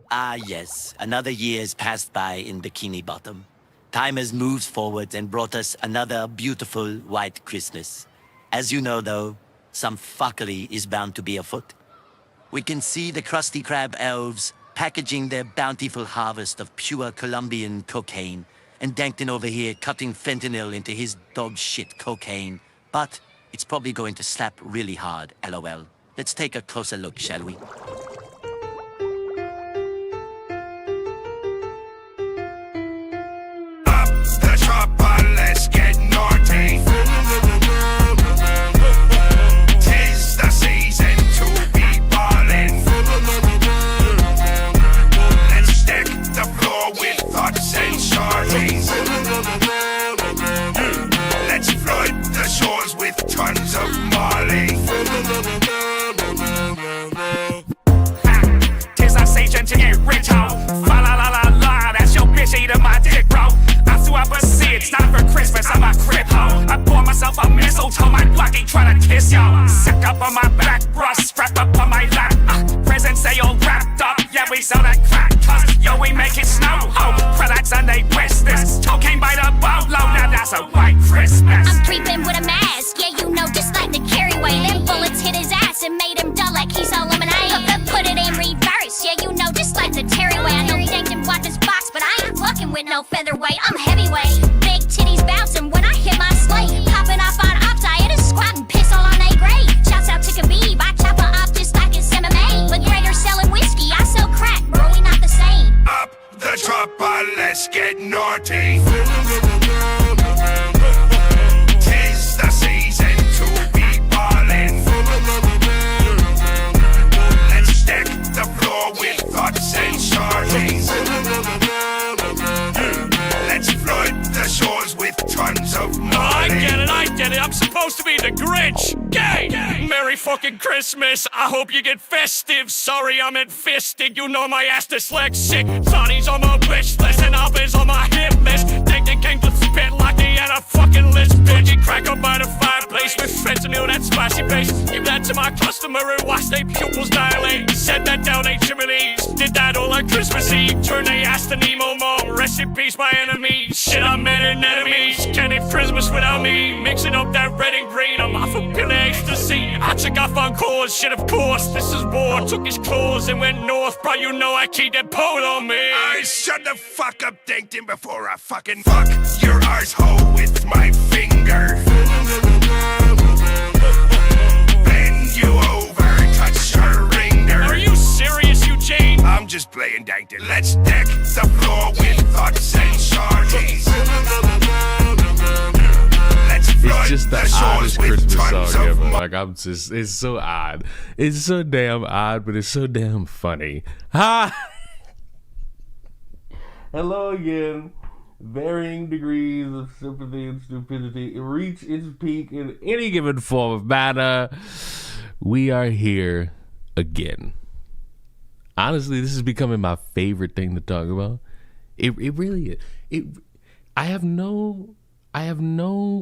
Ah, yes. Another year has passed by in Bikini Bottom. Time has moved forward and brought us another beautiful white Christmas. As you know, though, some fuckery is bound to be afoot. We can see the Krusty Krab elves packaging their bountiful harvest of pure Colombian cocaine, and Dankton over here cutting fentanyl into his dog shit cocaine. But it's probably going to slap really hard, LOL. Let's take a closer look, shall we? The chopper, let's get naughty. Tis the season to be ballin'. Let's deck the floor with thoughts and shorties. Let's flood the shores with tons of Molly. Tis the season to get rich, ho. Fa la la la la, that's your bitch eating my dick, bro. It's not for Christmas, I'm a crip ho. I bought myself a mistletoe, my lucky trying to kiss yo. Sick up on my back, brush, strap up on my lap. Presents they all wrapped up, yeah we sell that crack. Cause yo we make it snow, ho. Products and they wish this. Cocaine by the boatload, now that's a white Christmas. I'm creeping with a mask, yeah you know just like the carryway. Them bullets hit his ass and made him dull like he's all lemonade. Put it in reverse, yeah you know just like the Terryway. I know Dankton bought this box, but I ain't fucking with no featherweight. I'm heavyweight. Titties bouncing when I hit my slate. Popping off on ops, I hit a squat and piss all on A grade. Shouts out to Khabib, I chop her off just like it's MMA. But Gregor's selling whiskey, I sell crack, bro, we not the same. Up the chopper, let's get naughty. Tis the season to be ballin'. Let's deck the floor with thoughts and shorties. Let's flood the shores with tons of money. I get it, I'm supposed to be the Grinch. Gay! Merry fucking Christmas, I hope you get festive. Sorry I'm fisted, you know my ass dyslexic. Sonny's on my wish list and Alvin's on my hit list. Think they came to spit like they had a fucking list, bitch. You crack up by the fireplace with fentanyl, that spicy base. Give that to my customer and watch their pupils dilate. Set that down they chimneys, did that all on Christmas Eve. Turn they ass to Nemo mom, rest in peace my enemies. Shit, I'm mad at enemies, can't have Christmas without me. Mixing up that red and green, I'm off a pill of ecstasy. I took off on cause, shit of course, this is war. Took his claws and went north, bro, you know I keep that pole on me. I shut the fuck up, Dankton, before I fucking fuck your arsehole with my finger. Bend you over, touch your ringer. Are you serious, Eugene? I'm just playing, Dankton. Let's deck the floor with thoughts and shorties. It's just the oddest Christmas song ever. Like, it's so odd. It's so damn odd, but it's so damn funny. Hi! Hello again. Varying degrees of sympathy and stupidity reach its peak in any given form of matter. We are here again. Honestly, this is becoming my favorite thing to talk about. It really is. I have no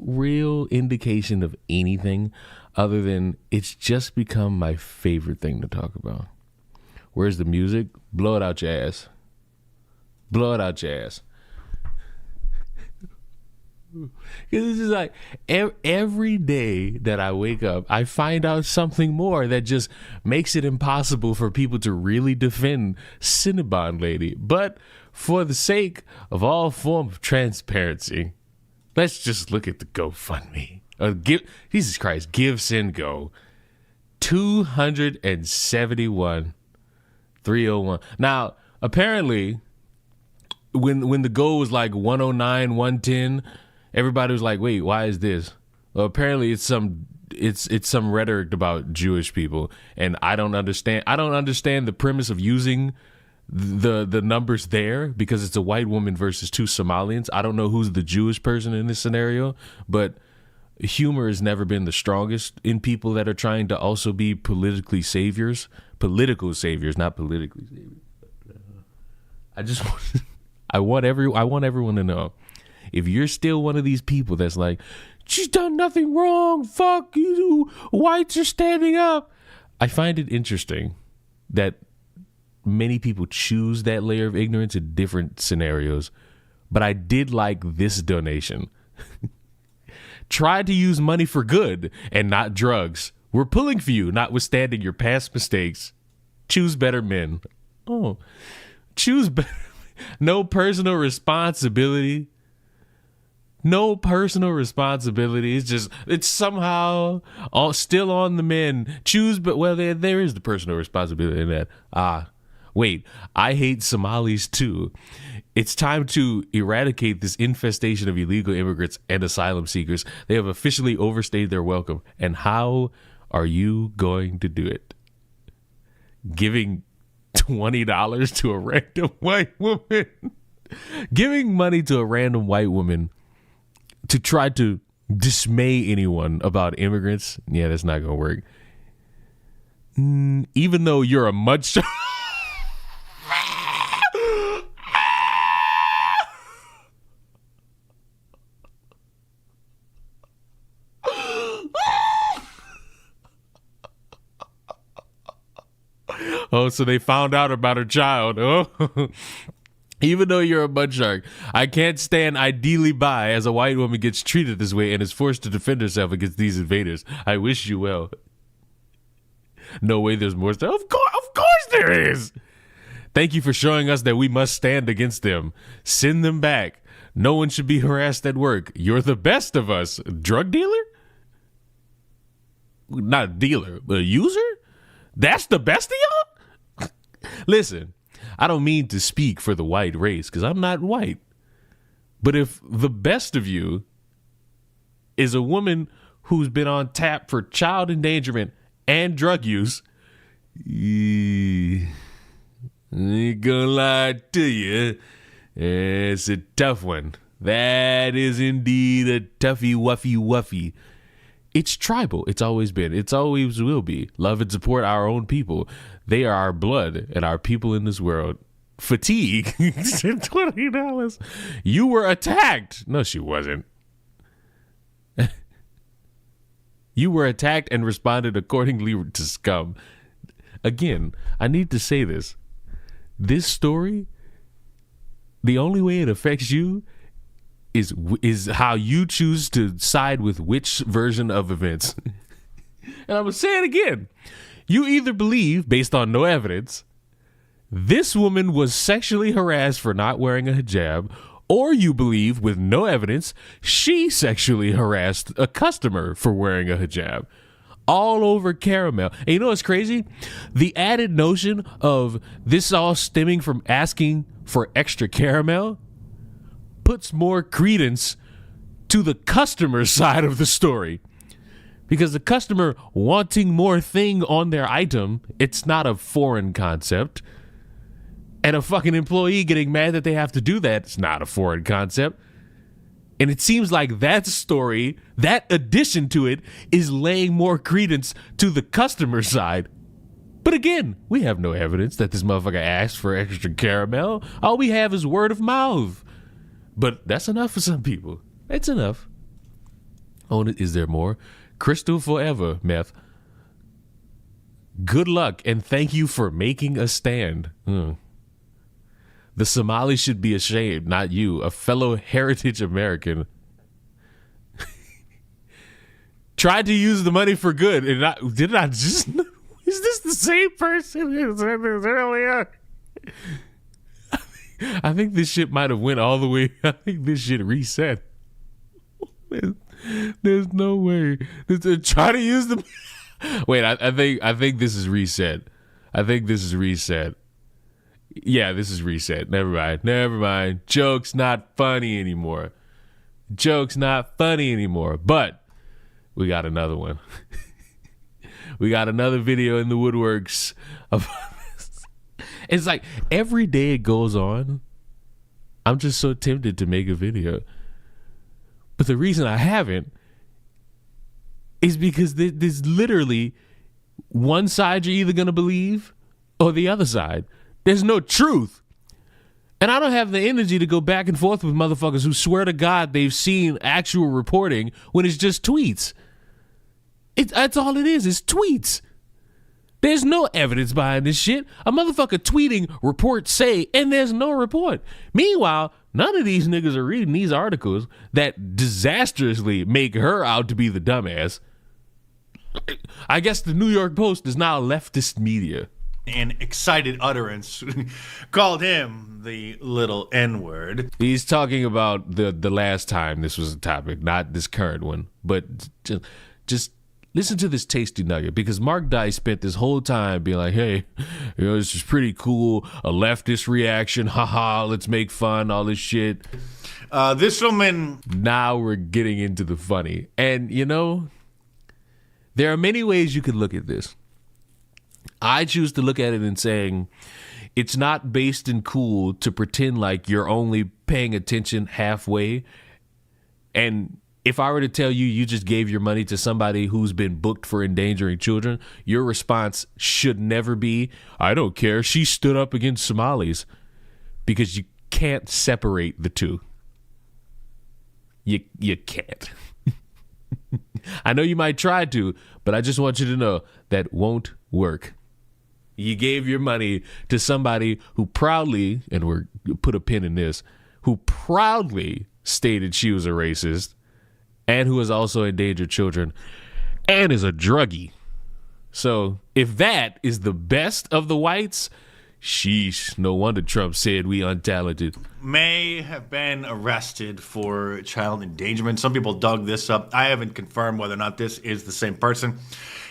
real indication of anything other than it's just become my favorite thing to talk about. Where's the music? Blow it out your ass. Blow it out your ass. Because it's just like every day that I wake up, I find out something more that just makes it impossible for people to really defend Cinnabon Lady. But for the sake of all form of transparency, let's just look at the GoFundMe. Jesus Christ, give, send, go. 271,301. Now, apparently, when the goal was like 109, 110, everybody was like, "Wait, why is this?" Well, apparently, it's some rhetoric about Jewish people, and I don't understand. I don't understand the premise of using the numbers there because it's a white woman versus two Somalians. I don't know who's the Jewish person in this scenario, but humor has never been the strongest in people that are trying to also be political saviors, not politically saviors. I want everyone to know, if you're still one of these people that's like, she's done nothing wrong, fuck you, whites are standing up. I find it interesting that many people choose that layer of ignorance in different scenarios, but I did like this donation. Try to use money for good and not drugs. We're pulling for you, notwithstanding your past mistakes. Choose better men. Oh, choose better. No personal responsibility. No personal responsibility. It's somehow all still on the men. Choose, but well, there is the personal responsibility in that. Wait, I hate Somalis too. It's time to eradicate this infestation of illegal immigrants and asylum seekers. They have officially overstayed their welcome. And how are you going to do it? Giving $20 to a random white woman? Giving money to a random white woman to try to dismay anyone about immigrants? Yeah, that's not going to work. Even though you're a much... Oh, so they found out about her child. Oh, even though you're a mud shark, I can't stand ideally by as a white woman gets treated this way and is forced to defend herself against these invaders. I wish you well. No way there's more stuff. Of course there is. Thank you for showing us that we must stand against them. Send them back. No one should be harassed at work. You're the best of us. Drug dealer? Not a dealer, but a user? That's the best of y'all? Listen, I don't mean to speak for the white race because I'm not white. But if the best of you is a woman who's been on tap for child endangerment and drug use, I ain't gonna lie to you, it's a tough one. That is indeed a toughie wuffy. It's tribal. It's always been. It's always will be. Love and support our own people. They are our blood and our people in this world. Fatigue. $20. You were attacked. No, she wasn't. You were attacked and responded accordingly to scum. Again, I need to say this. This story, the only way it affects you is how you choose to side with which version of events. And I'm going to say it again. You either believe, based on no evidence, this woman was sexually harassed for not wearing a hijab, or you believe, with no evidence, she sexually harassed a customer for wearing a hijab. All over caramel. And you know what's crazy? The added notion of this all stemming from asking for extra caramel puts more credence to the customer side of the story. Because the customer wanting more thing on their item, it's not a foreign concept. And a fucking employee getting mad that they have to do that, it's not a foreign concept. And it seems like that story, that addition to it, is laying more credence to the customer side. But again, we have no evidence that this motherfucker asked for extra caramel. All we have is word of mouth. But that's enough for some people. It's enough. Oh, is there more? Crystal forever, meth. Good luck and thank you for making a stand. The Somalis should be ashamed, not you, a fellow heritage American. Tried to use the money for good, and did I just? Is this the same person who said this earlier? I think this shit might have went all the way. I think this shit reset. There's no way. Try to use the. Wait, I think this is reset. I think this is reset. Yeah, this is reset. Never mind. Joke's not funny anymore. But we got another one. We got another video in the woodworks of this. It's like every day it goes on, I'm just so tempted to make a video. But the reason I haven't is because there's literally one side you're either going to believe or the other side. There's no truth. And I don't have the energy to go back and forth with motherfuckers who swear to God they've seen actual reporting when it's just tweets. That's all it is tweets. There's no evidence behind this shit. A motherfucker tweeting reports say, and there's no report. Meanwhile, none of these niggas are reading these articles that disastrously make her out to be the dumbass. I guess the New York Post is now leftist media. In excited utterance, called him the little N-word. He's talking about the last time this was a topic, not this current one. But just listen to this tasty nugget, because Mark Dice spent this whole time being like, hey, this is pretty cool, a leftist reaction, haha, let's make fun, all this shit. This woman... Now we're getting into the funny. And, there are many ways you could look at this. I choose to look at it and saying it's not based in cool to pretend like you're only paying attention halfway. And if I were to tell you you just gave your money to somebody who's been booked for endangering children, your response should never be, I don't care, she stood up against Somalis. Because you can't separate the two. You can't. I know you might try to, but I just want you to know that won't work. You gave your money to somebody who proudly, and we're put a pin in this, who proudly stated she was a racist and who has also endangered children and is a druggie. So if that is the best of the whites, sheesh, no wonder Trump said we untalented. May have been arrested for child endangerment. Some people dug this up. I haven't confirmed whether or not this is the same person.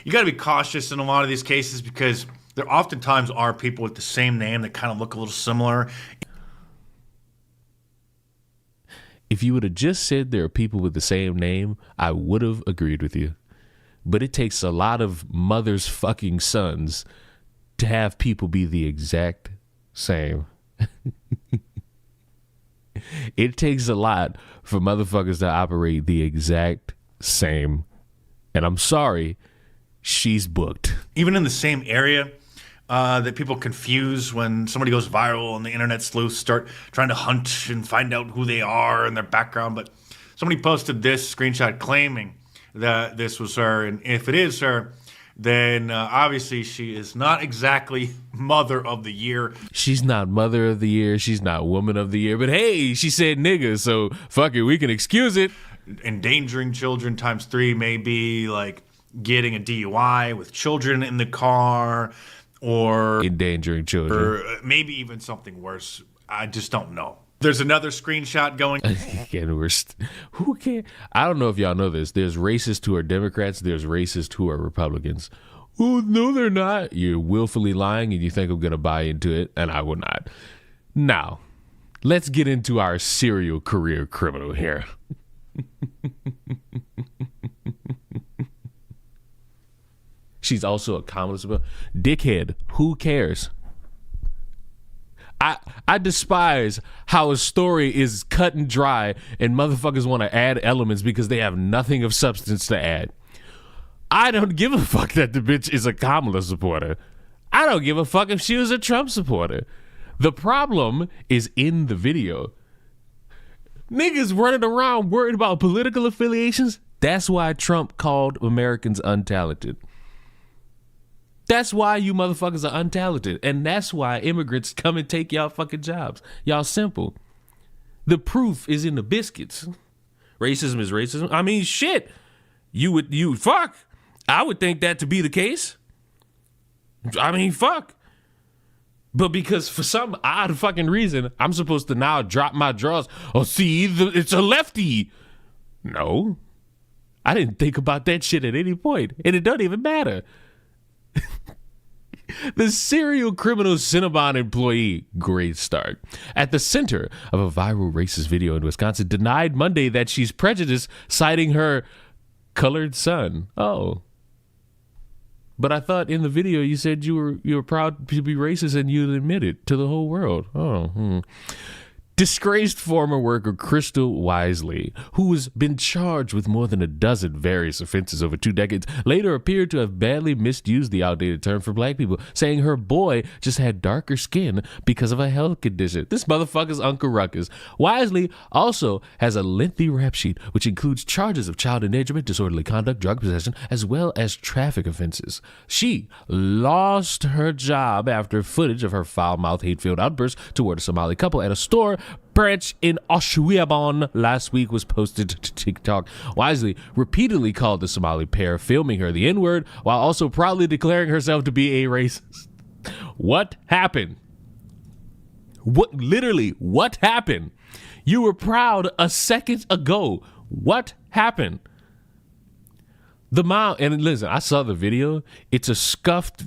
You got to be cautious in a lot of these cases because there oftentimes are people with the same name that kind of look a little similar. If you would have just said there are people with the same name, I would have agreed with you. But it takes a lot of mothers fucking sons to have people be the exact same. It takes a lot for motherfuckers to operate the exact same. And I'm sorry, she's booked. Even in the same area that people confuse when somebody goes viral and the internet sleuths start trying to hunt and find out who they are and their background. But somebody posted this screenshot claiming that this was her. And if it is her, then obviously she is not exactly mother of the year. She's not mother of the year. She's not woman of the year. But hey, she said nigga, so fuck it, we can excuse it. Endangering children times 3 may be like getting a DUI with children in the car or endangering children. Or maybe even something worse. I just don't know. There's another screenshot going. Who can? I don't know if y'all know this. There's racists who are Democrats. There's racists who are Republicans. Oh, no, they're not. You're willfully lying and you think I'm going to buy into it, and I will not. Now, let's get into our serial career criminal here. She's also a communist. Dickhead. Who cares? I despise how a story is cut and dry and motherfuckers want to add elements because they have nothing of substance to add. I don't give a fuck that the bitch is a Kamala supporter. I don't give a fuck if she was a Trump supporter. The problem is in the video. Niggas running around worried about political affiliations. That's why Trump called Americans untalented. That's why you motherfuckers are untalented. And that's why immigrants come and take y'all fucking jobs. Y'all simple. The proof is in the biscuits. Racism is racism. I mean, shit. Fuck. I would think that to be the case. I mean, fuck. But because for some odd fucking reason, I'm supposed to now drop my drawers. Oh, see, it's a lefty. No. I didn't think about that shit at any point. And it doesn't even matter. The serial criminal Cinnabon employee, great start, at the center of a viral racist video in Wisconsin, denied Monday that she's prejudiced, citing her colored son. Oh. But I thought in the video you said you were proud to be racist and you'd admit it to the whole world. Oh. Disgraced former worker Crystal Wisely, who has been charged with more than a dozen various offenses over 2 decades, later appeared to have badly misused the outdated term for black people, saying her boy just had darker skin because of a health condition. This motherfucker's Uncle Ruckus. Wisely also has a lengthy rap sheet, which includes charges of child endangerment, disorderly conduct, drug possession, as well as traffic offenses. She lost her job after footage of her foul-mouthed, hate-filled outbursts toward a Somali couple at a store branch in Cinnabon last week was posted to TikTok. Wisely repeatedly called the Somali pair filming her the N-word while also proudly declaring herself to be a racist. What happened? What happened? You were proud a second ago. What happened? The mom, and listen, I saw the video. It's scuffed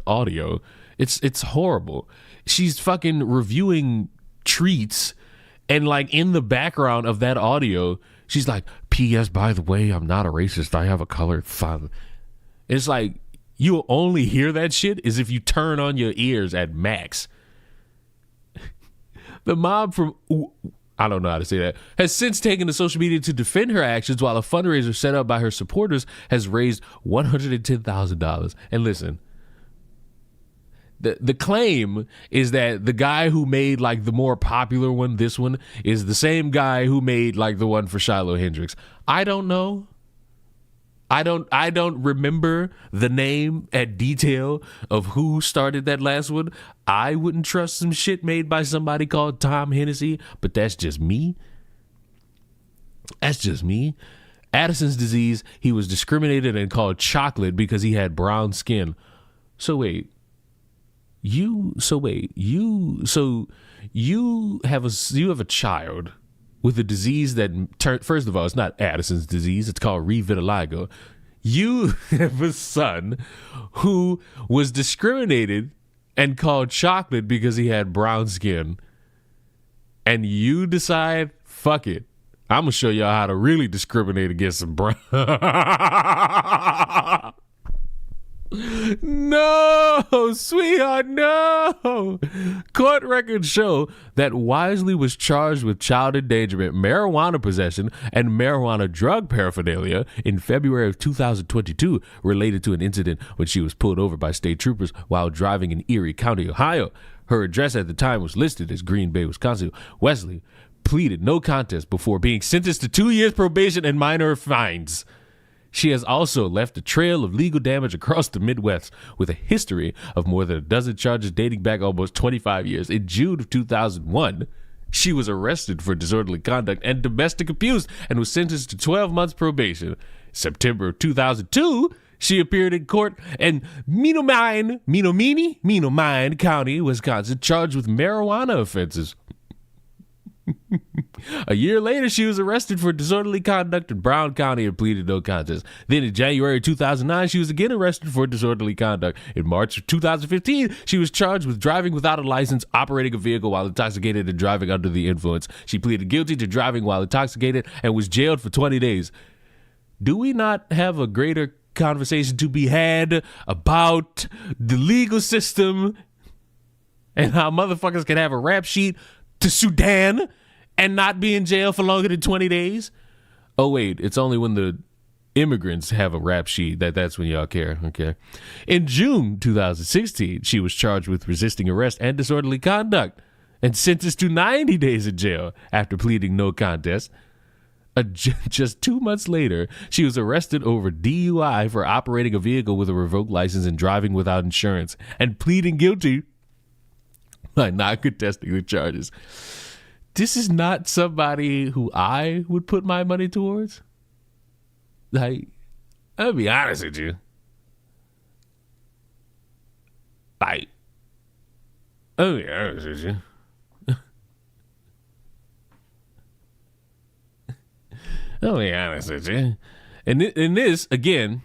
audio. It's horrible. She's fucking reviewing treats, and like in the background of that audio she's like, P.S. by the way, I'm not a racist, I have a colored father. It's like, you'll only hear that shit is if you turn on your ears at max. The mob from I don't know how to say that has since taken to social media to defend her actions, while a fundraiser set up by her supporters has raised $110,000. And listen, The claim is that the guy who made like the more popular one, this one, is the same guy who made like the one for Shiloh Hendrix. I don't know. I don't remember the name at detail of who started that last one. I wouldn't trust some shit made by somebody called Tom Hennessy, but that's just me. That's just me. Addison's disease, he was discriminated and called chocolate because he had brown skin. You have a child with a disease that first of all, it's not Addison's disease, it's called revitiligo. You have a son who was discriminated and called chocolate because he had brown skin, and you decide, fuck it, I'm gonna show y'all how to really discriminate against some brown. No, sweetheart, no. Court records show that Wisely was charged with child endangerment, marijuana possession, and marijuana drug paraphernalia in February of 2022, related to an incident when she was pulled over by state troopers while driving in Erie County, Ohio. Her address at the time was listed as Green Bay, Wisconsin. Wesley pleaded no contest before being sentenced to 2 years probation and minor fines. She has also left a trail of legal damage across the Midwest with a history of more than a dozen charges dating back almost 25 years. In June of 2001, she was arrested for disorderly conduct and domestic abuse and was sentenced to 12 months probation. September of 2002, she appeared in court in Menominee County, Wisconsin, charged with marijuana offenses. A year later, she was arrested for disorderly conduct in Brown County and pleaded no contest. Then in January 2009, she was again arrested for disorderly conduct. In March of 2015, she was charged with driving without a license, operating a vehicle while intoxicated, and driving under the influence. She pleaded guilty to driving while intoxicated and was jailed for 20 days. Do we not have a greater conversation to be had about the legal system and how motherfuckers can have a rap sheet to Sudan and not be in jail for longer than 20 days? Oh, wait, it's only when the immigrants have a rap sheet that's when y'all care. Okay. In June 2016, she was charged with resisting arrest and disorderly conduct and sentenced to 90 days in jail after pleading no contest. Just 2 months later, she was arrested over DUI for operating a vehicle with a revoked license and driving without insurance, and pleading guilty by not contesting the charges. This is not somebody who I would put my money towards. Like, I'll be honest with you. Like, I'll be honest with you. I'll be honest with you. And this again,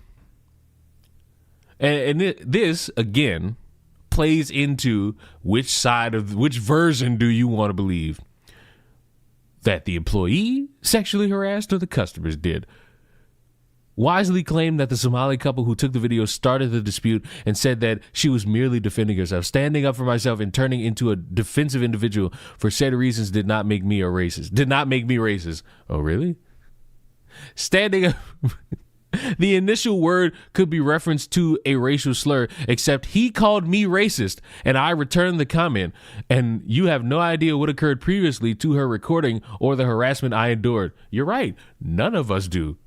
this again plays into which version do you want to believe? That the employee sexually harassed or the customers did? wisely claimed that the Somali couple who took the video started the dispute and said that she was merely defending herself. Standing up for myself and turning into a defensive individual for said reasons did not make me a racist. Did not make me racist. Oh, really? Standing up... The initial word could be referenced to a racial slur, except he called me racist, and I returned the comment, and you have no idea what occurred previously to her recording or the harassment I endured. You're right. None of us do.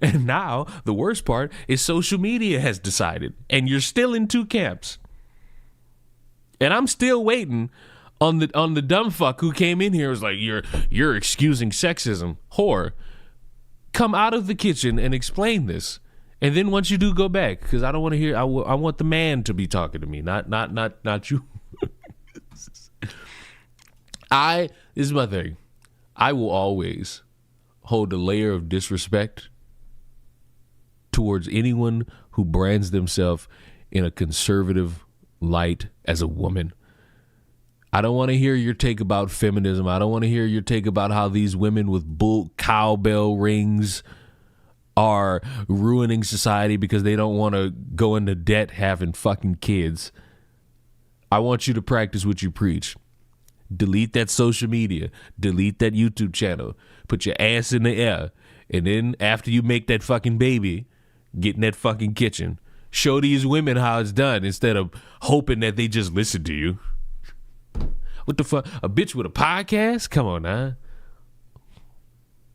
And now, the worst part is social media has decided, and you're still in two camps. And I'm still waiting on the dumb fuck who came in here and was like, you're excusing sexism. Whore. Come out of the kitchen and explain this, and then once you do, go back, because I don't want to hear. I want the man to be talking to me, not you. This is my thing. I will always hold a layer of disrespect towards anyone who brands themselves in a conservative light as a woman. I don't want to hear your take about feminism. I don't want to hear your take about how these women with bull cowbell rings are ruining society because they don't want to go into debt having fucking kids. I want you to practice what you preach. Delete that social media. Delete that YouTube channel. Put your ass in the air. And then after you make that fucking baby, get in that fucking kitchen. Show these women how it's done instead of hoping that they just listen to you. What the fuck? A bitch with a podcast? Come on now.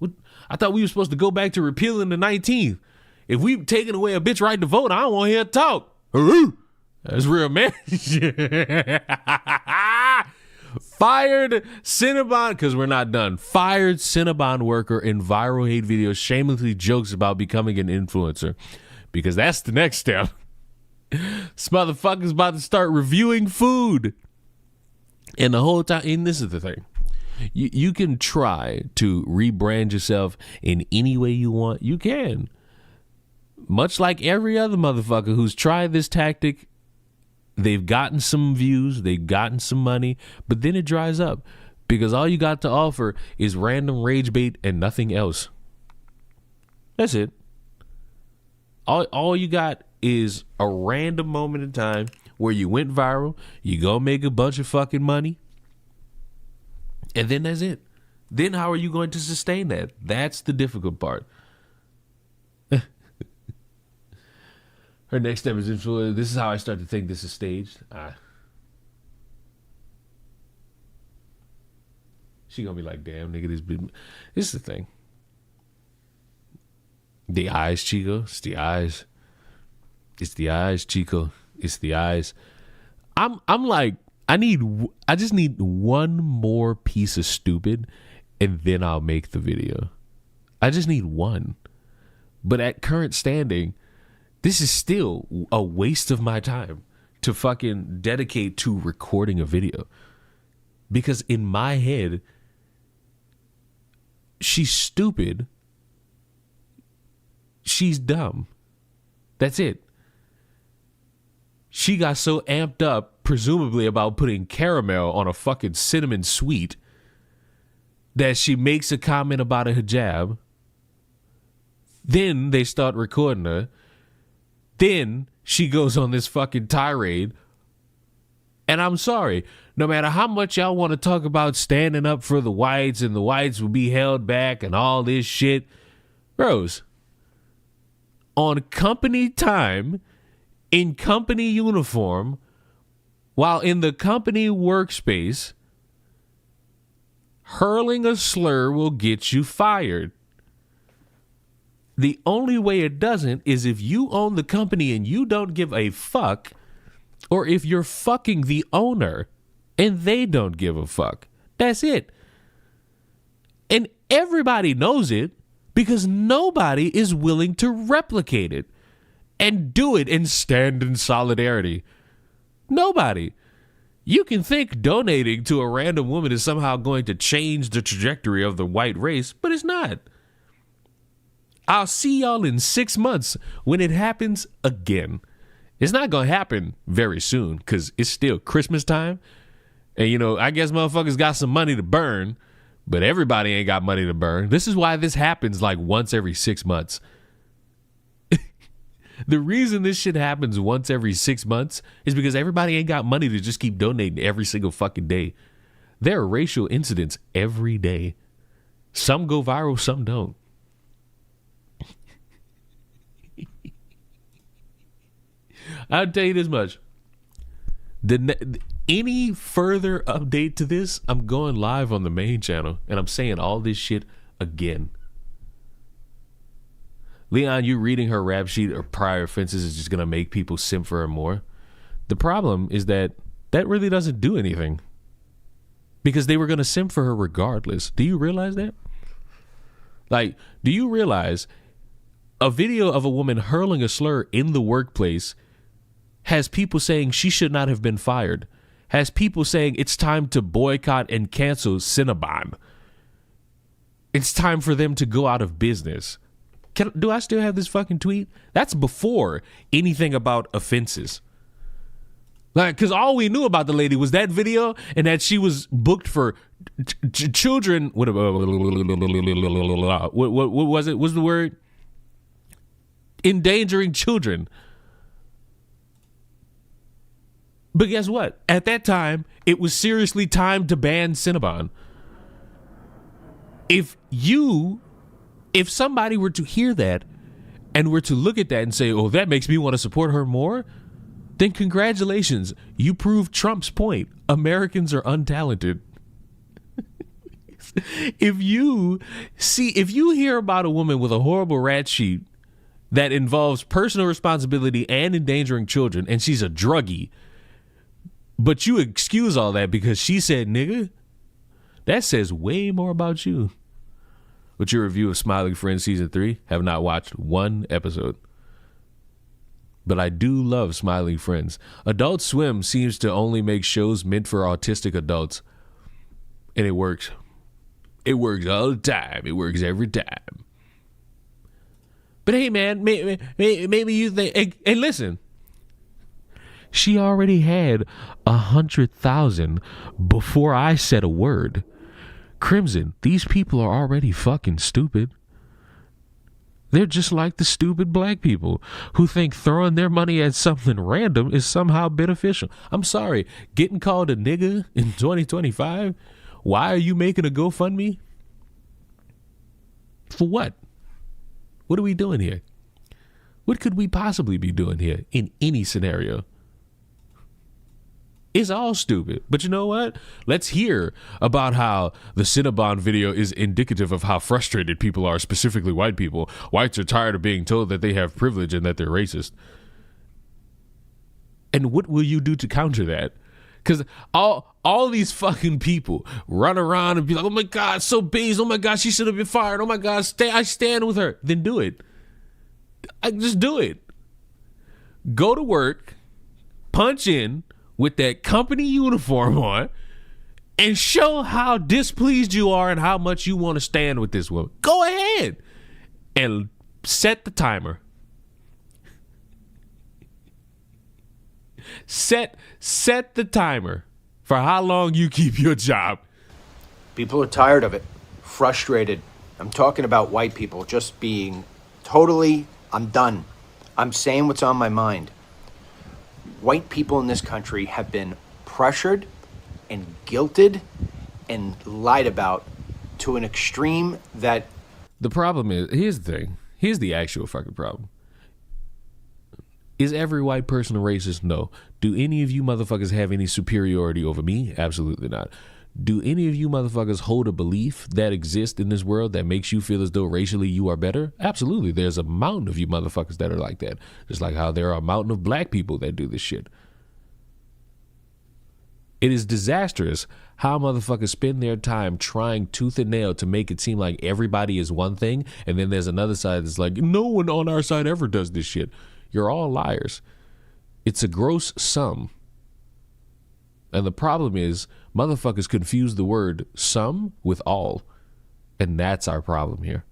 What? I thought we were supposed to go back to repealing the 19th. If we've taken away a bitch right to vote, I don't want to hear her talk. That's real man. Fired Cinnabon, because we're not done. Fired Cinnabon worker in viral hate video shamelessly jokes about becoming an influencer. Because that's the next step. This motherfucker's about to start reviewing food. And the whole time, and this is the thing, you can try to rebrand yourself in any way you want. You can. Much like every other motherfucker who's tried this tactic, they've gotten some views, they've gotten some money, but then it dries up because all you got to offer is random rage bait and nothing else. That's it. All you got is a random moment in time where you went viral, you go make a bunch of fucking money, and then that's it. Then how are you going to sustain that? That's the difficult part. Her next step is influence. This is how I start to think this is staged. She gonna be like, damn, nigga, this is the thing. The eyes, Chico. It's the eyes. It's the eyes, Chico. It's the eyes. I'm like, I just need one more piece of stupid and then I'll make the video. I just need one. But at current standing, this is still a waste of my time to fucking dedicate to recording a video. Because in my head, she's stupid. She's dumb. That's it. She got so amped up, presumably about putting caramel on a fucking cinnamon sweet, that she makes a comment about a hijab. Then they start recording her. Then she goes on this fucking tirade. And I'm sorry, no matter how much y'all want to talk about standing up for the whites and the whites will be held back and all this shit, bros, on company time, in company uniform, while in the company workspace, hurling a slur will get you fired. The only way it doesn't is if you own the company and you don't give a fuck, or if you're fucking the owner and they don't give a fuck. That's it. And everybody knows it because nobody is willing to replicate it and do it and stand in solidarity. Nobody. You can think donating to a random woman is somehow going to change the trajectory of the white race, but it's not. I'll see y'all in 6 months when it happens again. It's not going to happen very soon because it's still Christmas time. And, you know, I guess motherfuckers got some money to burn, but everybody ain't got money to burn. This is why this happens like once every 6 months. The reason this shit happens once every 6 months is because everybody ain't got money to just keep donating every single fucking day. There are racial incidents every day. Some go viral, some don't. I'll tell you this much. Any further update to this, I'm going live on the main channel and I'm saying all this shit again. Leon, you reading her rap sheet or prior offenses is just going to make people simp for her more. The problem is that really doesn't do anything. Because they were going to simp for her regardless. Do you realize that? Like, do you realize a video of a woman hurling a slur in the workplace has people saying she should not have been fired? Has people saying it's time to boycott and cancel Cinnabon? It's time for them to go out of business. Do I still have this fucking tweet? That's before anything about offenses. Like, because all we knew about the lady was that video and that she was booked for children. What was it? What's the word? Endangering children. But guess what? At that time, it was seriously time to ban Cinnabon. If somebody were to hear that and were to look at that and say, oh, that makes me want to support her more, then congratulations, you proved Trump's point. Americans are untalented. If you hear about a woman with a horrible rap sheet that involves personal responsibility and endangering children, and she's a druggie, but you excuse all that because she said nigga, that says way more about you. What's your review of Smiling Friends Season 3? Have not watched one episode. But I do love Smiling Friends. Adult Swim seems to only make shows meant for autistic adults. And it works. It works all the time. It works every time. But hey, man, maybe you think... And listen. She already had 100,000 before I said a word. Crimson, these people are already fucking stupid. They're just like the stupid black people who think throwing their money at something random is somehow beneficial. I'm sorry, getting called a nigga in 2025? Why are you making a GoFundMe? For what? What are we doing here? What could we possibly be doing here in any scenario? It's all stupid. But you know what? Let's hear about how the Cinnabon video is indicative of how frustrated people are, specifically white people. Whites are tired of being told that they have privilege and that they're racist. And what will you do to counter that? Because all these fucking people run around and be like, oh my God, so based. Oh my God, she should have been fired. Oh my God, I stand with her. Then do it. Just do it. Go to work, punch in with that company uniform on, and show how displeased you are and how much you want to stand with this woman. Go ahead and set the timer. Set the timer for how long you keep your job. People are tired of it, frustrated. I'm talking about white people just being totally, I'm done. I'm saying what's on my mind. White people in this country have been pressured and guilted and lied about to an extreme that... The problem is, here's the thing. Here's the actual fucking problem. Is every white person a racist? No. Do any of you motherfuckers have any superiority over me? Absolutely not. Do any of you motherfuckers hold a belief that exists in this world that makes you feel as though racially you are better? Absolutely. There's a mountain of you motherfuckers that are like that. Just like how there are a mountain of black people that do this shit. It is disastrous how motherfuckers spend their time trying tooth and nail to make it seem like everybody is one thing, and then there's another side that's like, no one on our side ever does this shit. You're all liars. It's a gross sum. And the problem is, motherfuckers confuse the word some with all. And that's our problem here.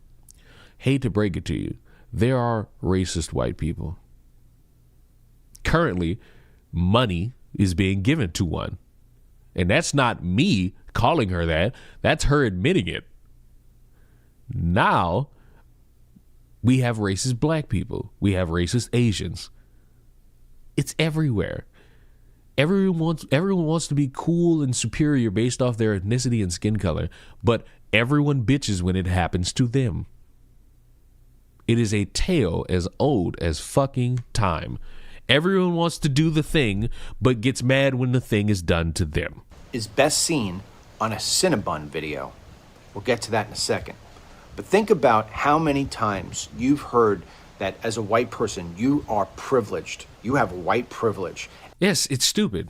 Hate to break it to you. There are racist white people. Currently, money is being given to one. And that's not me calling her that. That's her admitting it. Now, We have racist black people. We have racist Asians. It's everywhere. Everyone wants to be cool and superior based off their ethnicity and skin color, but everyone bitches when it happens to them. It is a tale as old as fucking time. Everyone wants to do the thing, but gets mad when the thing is done to them. Is best seen on a Cinnabon video. We'll get to that in a second. But think about how many times you've heard that as a white person, you are privileged. You have white privilege. Yes, it's stupid.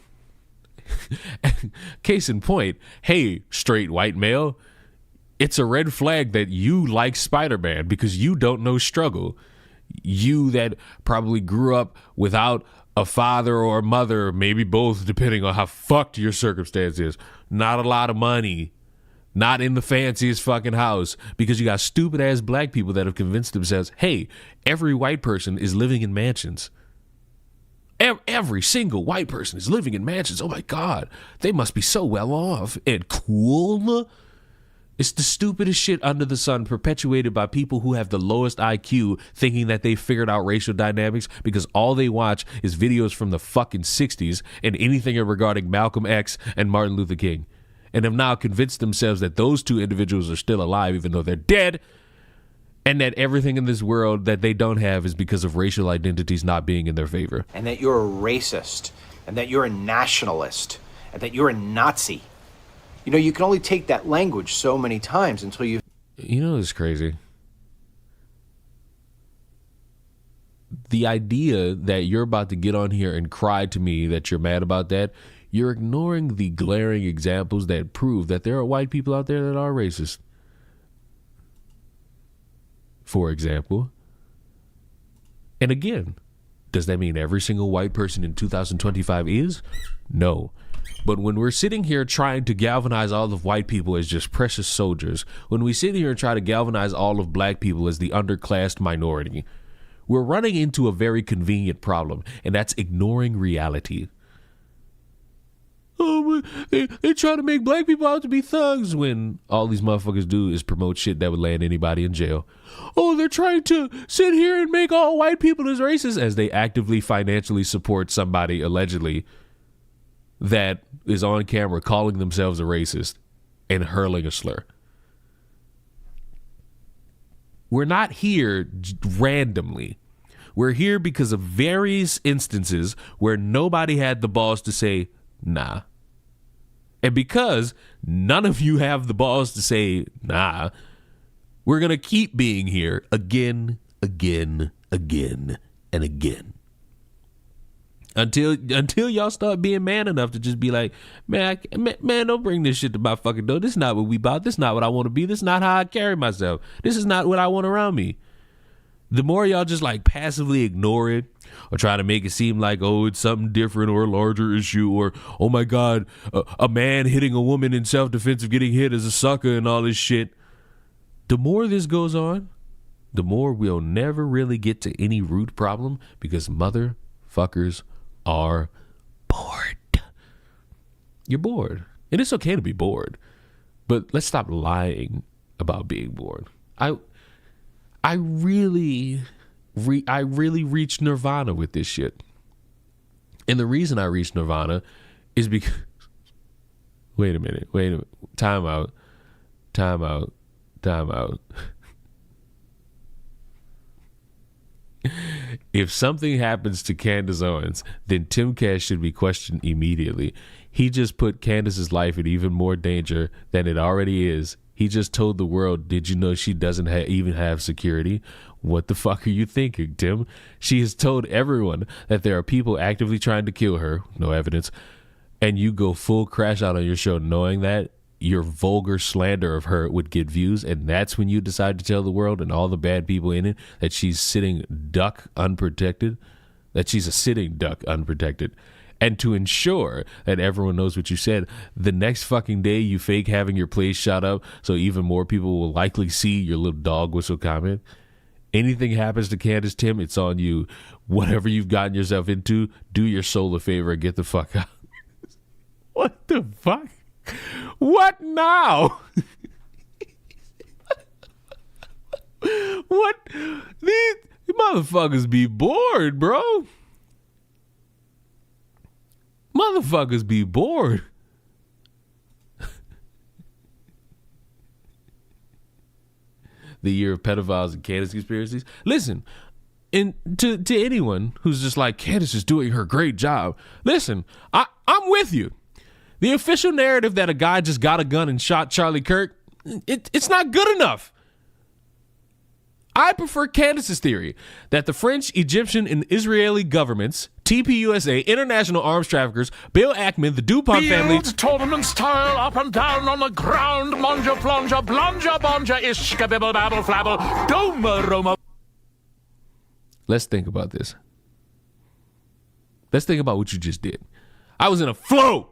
Case in point, hey, straight white male, it's a red flag that you like Spider-Man because you don't know struggle. You that probably grew up without a father or a mother, maybe both, depending on how fucked your circumstance is. Not a lot of money. Not in the fanciest fucking house, because you got stupid ass black people that have convinced themselves, hey, every white person is living in mansions. Every single white person is living in mansions. Oh my God, they must be so well off and cool. It's the stupidest shit under the sun, perpetuated by people who have the lowest IQ, thinking that they figured out racial dynamics because all they watch is videos from the fucking 60s and anything regarding Malcolm X and Martin Luther King, and have now convinced themselves that those two individuals are still alive even though they're dead, and that everything in this world that they don't have is because of racial identities not being in their favor. And that you're a racist, and that you're a nationalist, and that you're a Nazi. You know, you can only take that language so many times until you... You know, it's crazy. The idea that you're about to get on here and cry to me that you're mad about that, you're ignoring the glaring examples that prove that there are white people out there that are racist. For example. And again, does that mean every single white person in 2025 is? No. But when we're sitting here trying to galvanize all of white people as just precious soldiers, when we sit here and try to galvanize all of black people as the underclassed minority, we're running into a very convenient problem, and that's ignoring reality. Oh, they try to make black people out to be thugs when all these motherfuckers do is promote shit that would land anybody in jail. Oh, they're trying to sit here and make all white people as racist as they actively financially support somebody allegedly that is on camera calling themselves a racist and hurling a slur. We're not here randomly. We're here because of various instances where nobody had the balls to say, nah. And because none of you have the balls to say, nah, we're going to keep being here again, and again. Until y'all start being man enough to just be like, man, don't bring this shit to my fucking door. This is not what we about. This is not what I want to be. This is not how I carry myself. This is not what I want around me. The more y'all just like passively ignore it or try to make it seem like, oh, it's something different or a larger issue, or, oh my God, a man hitting a woman in self-defense of getting hit is a sucker and all this shit. The more this goes on, the more we'll never really get to any root problem, because motherfuckers are bored. You're bored. And it's okay to be bored. But let's stop lying about being bored. I really reached nirvana with this shit. And the reason I reached nirvana is because... Wait a minute. Time out. If something happens to Candace Owens, then Tim Cash should be questioned immediately. He just put Candace's life in even more danger than it already is. He just told the world, did you know she doesn't even have security? What the fuck are you thinking, Tim? She has told everyone that there are people actively trying to kill her, no evidence, and you go full crash out on your show knowing that your vulgar slander of her would get views, and that's when you decide to tell the world and all the bad people in it that she's sitting duck unprotected, that she's a sitting duck unprotected. And to ensure that everyone knows what you said, the next fucking day you fake having your place shot up so even more people will likely see your little dog whistle comment. Anything happens to Candace, Tim, it's on you. Whatever you've gotten yourself into, do your soul a favor and get the fuck out. What the fuck? What now? What? These motherfuckers be bored, bro. Motherfuckers be bored. The year of pedophiles and Candace conspiracies. Listen, and to anyone who's just like, Candace is doing her great job. Listen, I'm with you. The official narrative that a guy just got a gun and shot Charlie Kirk, it's not good enough. I prefer Candace's theory that the French, Egyptian, and Israeli governments, TPUSA, international arms traffickers, Bill Ackman, the DuPont family... tournament style, up and down on the ground, monger, plonger, blonger, bonger, ish, kabibble, babble, flabble, doma, roma. Let's think about this. Let's think about what you just did. I was in a flow,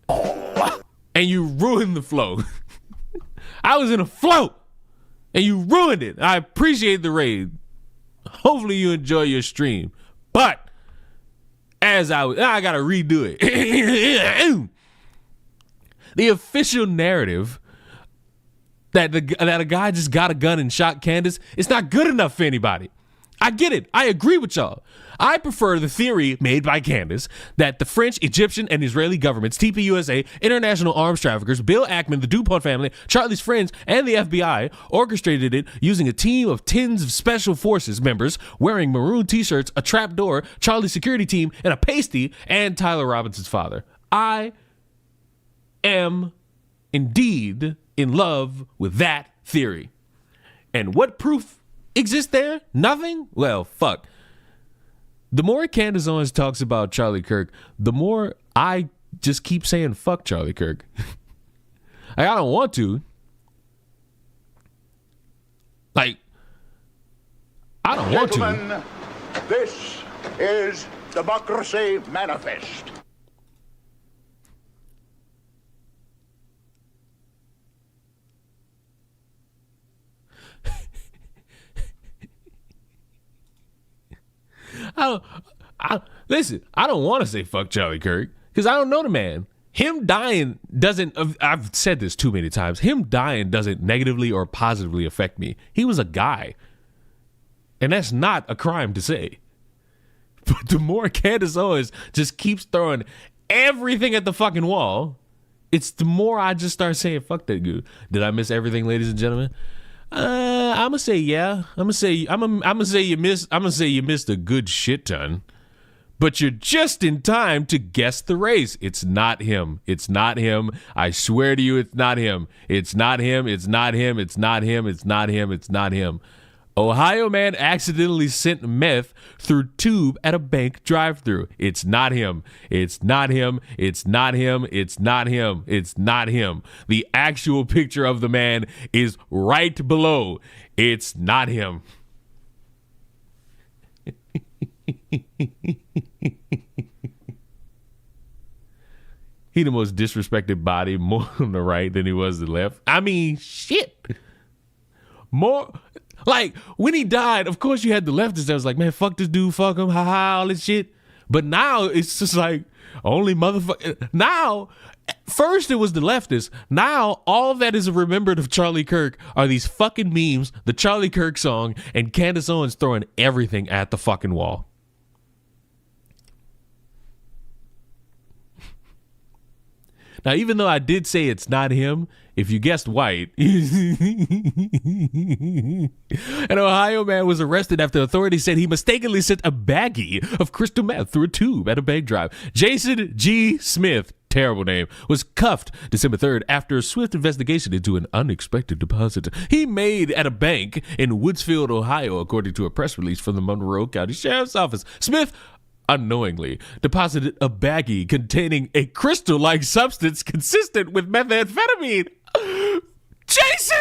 and you ruined the flow. I was in a flow, and you ruined it. I appreciate the raid. Hopefully you enjoy your stream. But as I gotta redo it. The official narrative that a guy just got a gun and shot Candace, it's not good enough for anybody. I get it. I agree with y'all. I prefer the theory made by Candace that the French, Egyptian, and Israeli governments, TPUSA, international arms traffickers, Bill Ackman, the DuPont family, Charlie's friends, and the FBI orchestrated it using a team of tens of special forces members wearing maroon t-shirts, a trapdoor, Charlie's security team, and a pasty, and Tyler Robinson's father. I am indeed in love with that theory. And what proof exists there? Nothing? Well, fuck. The more Candace Owens talks about Charlie Kirk, the more I just keep saying fuck Charlie Kirk. I don't want to. Like, I don't want to. Gentlemen, this is Democracy Manifest. Listen, I don't want to say fuck Charlie Kirk because I don't know the man. Him dying doesn't, I've said this too many times, him dying doesn't negatively or positively affect me. He was a guy. And that's not a crime to say. But the more Candace Owens just keeps throwing everything at the fucking wall, it's the more I just start saying fuck that dude. Did I miss everything, ladies and gentlemen? I'm gonna say yeah. I'm gonna say you missed a good shit ton. But you're just in time to guess the race. It's not him. It's not him. I swear to you, it's not him. It's not him. It's not him. It's not him. It's not him. It's not him. Ohio man accidentally sent meth through tube at a bank drive-thru. It's not him. It's not him. It's not him. It's not him. It's not him. The actual picture of the man is right below. It's not him. He the most disrespected body more on the right than he was the left. I mean, shit. More like when he died, of course you had the leftists that was like, man, fuck this dude, fuck him, haha, all this shit. But now it's just like only motherfucker. Now, first it was the leftists. Now all that is remembered of Charlie Kirk are these fucking memes, the Charlie Kirk song, and Candace Owens throwing everything at the fucking wall. Now, even though I did say it's not him, if you guessed white, an Ohio man was arrested after authorities said he mistakenly sent a baggie of crystal meth through a tube at a bank drive. Jason G. Smith, terrible name, was cuffed December 3rd after a swift investigation into an unexpected deposit he made at a bank in Woodsfield, Ohio, according to a press release from the Monroe County Sheriff's Office. Smith unknowingly deposited a baggie containing a crystal-like substance consistent with methamphetamine, Jason,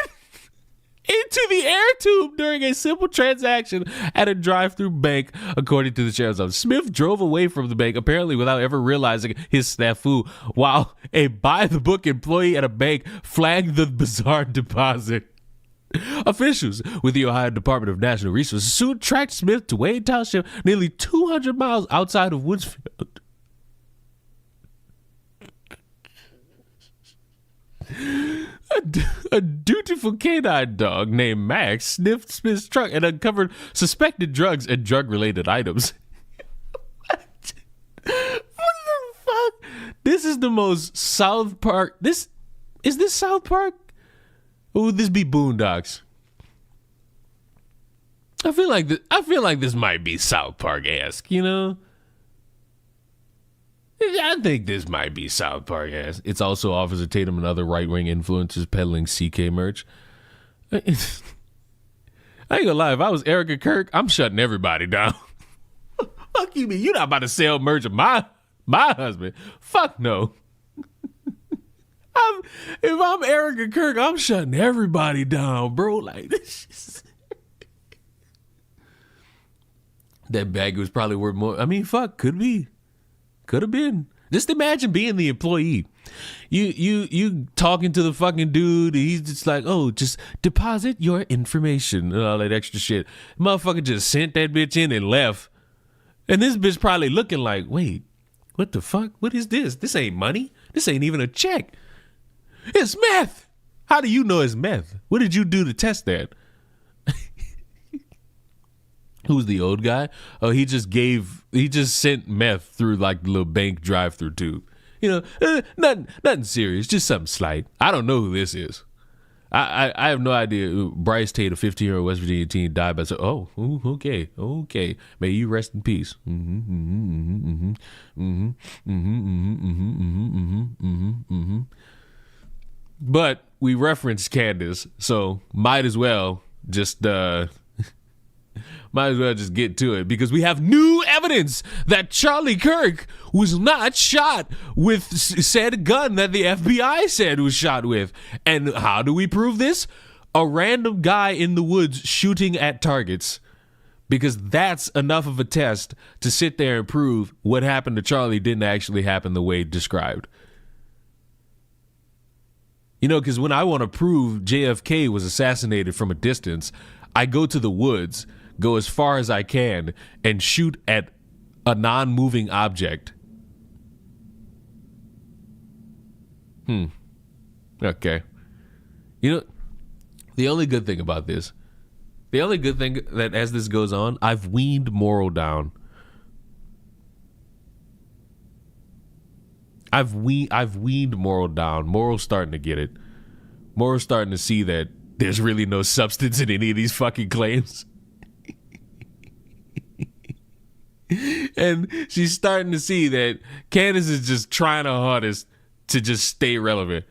into the air tube during a simple transaction at a drive-through bank, according to the sheriff's office. Smith drove away from the bank, apparently without ever realizing his snafu, while a by-the-book employee at a bank flagged the bizarre deposit. Officials with the Ohio Department of Natural Resources soon tracked Smith to Wayne Township, nearly 200 miles outside of Woodsfield. A dutiful canine dog named Max sniffed Smith's truck and uncovered suspected drugs and drug-related items. What the fuck? This is the most South Park. Is this South Park? Or would this be Boondocks? I feel like this might be South Park-esque, you know? I think this might be South Park-esque. It's also Officer Tatum and other right-wing influencers peddling CK merch. I ain't gonna lie, if I was Erica Kirk, I'm shutting everybody down. Fuck you mean? You're not about to sell merch of my husband. Fuck no. If I'm Erica Kirk, I'm shutting everybody down, bro. Like this. That bag was probably worth more. I mean, fuck, could be. Could have been. Just imagine being the employee. You talking to the fucking dude. He's just like, oh, just deposit your information and all that extra shit. Motherfucker just sent that bitch in and left. And this bitch probably looking like, wait, what the fuck? What is this? This ain't money. This ain't even a check. It's meth. How do you know it's meth? What did you do to test that? Who's the old guy? Oh, he just sent meth through like the little bank drive-through tube. You know, nothing serious, just something slight. I don't know who this is. I have no idea. Bryce Tate, a 15-year-old West Virginia teen, died by okay. May you rest in peace. But we referenced Candace, so might as well just get to it, because we have new evidence that Charlie Kirk was not shot with said gun that the FBI said was shot with. And how do we prove this? A random guy in the woods shooting at targets. Because that's enough of a test to sit there and prove what happened to Charlie didn't actually happen the way described. You know, because when I want to prove JFK was assassinated from a distance, I go to the woods, go as far as I can, and shoot at a non-moving object. Okay. You know, the only good thing about this, the only good thing that as this goes on, I've weaned Moral down. I've weaned Moral down. Moral's starting to get it. Moral's starting to see that there's really no substance in any of these fucking claims. And she's starting to see that Candace is just trying her hardest to just stay relevant.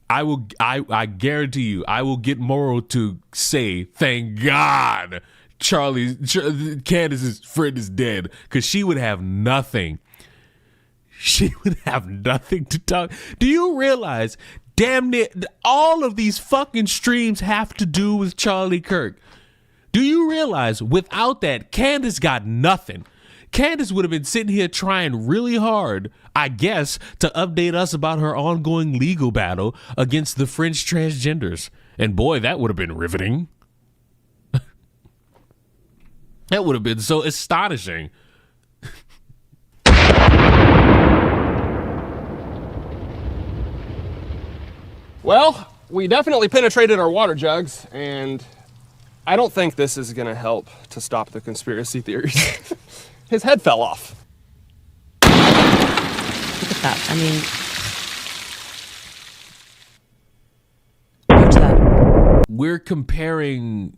I guarantee you, I will get Moral to say, thank God Candace's friend is dead, because she would have nothing. She would have nothing to talk. Do you realize damn near all of these fucking streams have to do with Charlie Kirk? Do you realize without that, Candace got nothing? Candace would have been sitting here trying really hard, I guess, to update us about her ongoing legal battle against the French transgenders. And boy, that would have been riveting. That would have been so astonishing. Well, we definitely penetrated our water jugs, and I don't think this is going to help to stop the conspiracy theories. His head fell off. Look at that. I mean, watch that. We're comparing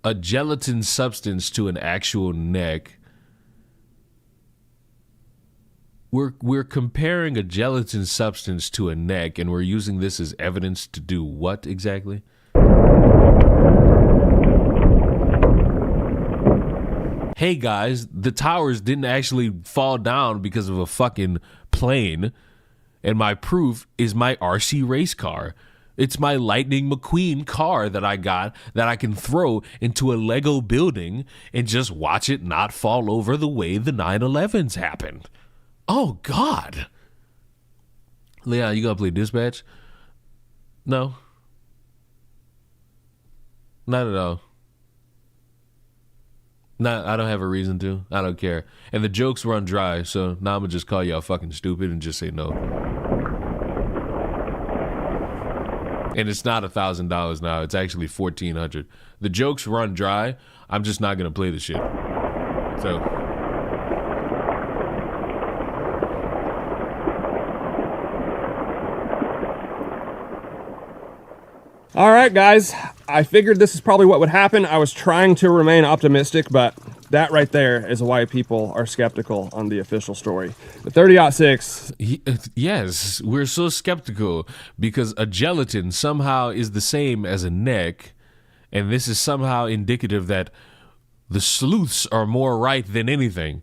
a gelatin substance to an actual neck. We're comparing a gelatin substance to a neck, and we're using this as evidence to do what exactly? Hey guys, the towers didn't actually fall down because of a fucking plane, and my proof is my RC race car. It's my Lightning McQueen car that I got that I can throw into a Lego building and just watch it not fall over the way the 9/11s happened. Oh, God. Leon, you gonna play dispatch? No. Not at all. No, I don't have a reason to. I don't care. And the jokes run dry, so now I'm gonna just call y'all fucking stupid and just say no. And it's not $1,000 now. It's actually $1,400. The jokes run dry. I'm just not gonna play the shit. So. All right, guys. I figured this is probably what would happen. I was trying to remain optimistic, but that right there is why people are skeptical on the official story. The 30-06. Yes, we're so skeptical because a gelatin somehow is the same as a neck, and this is somehow indicative that the sleuths are more right than anything.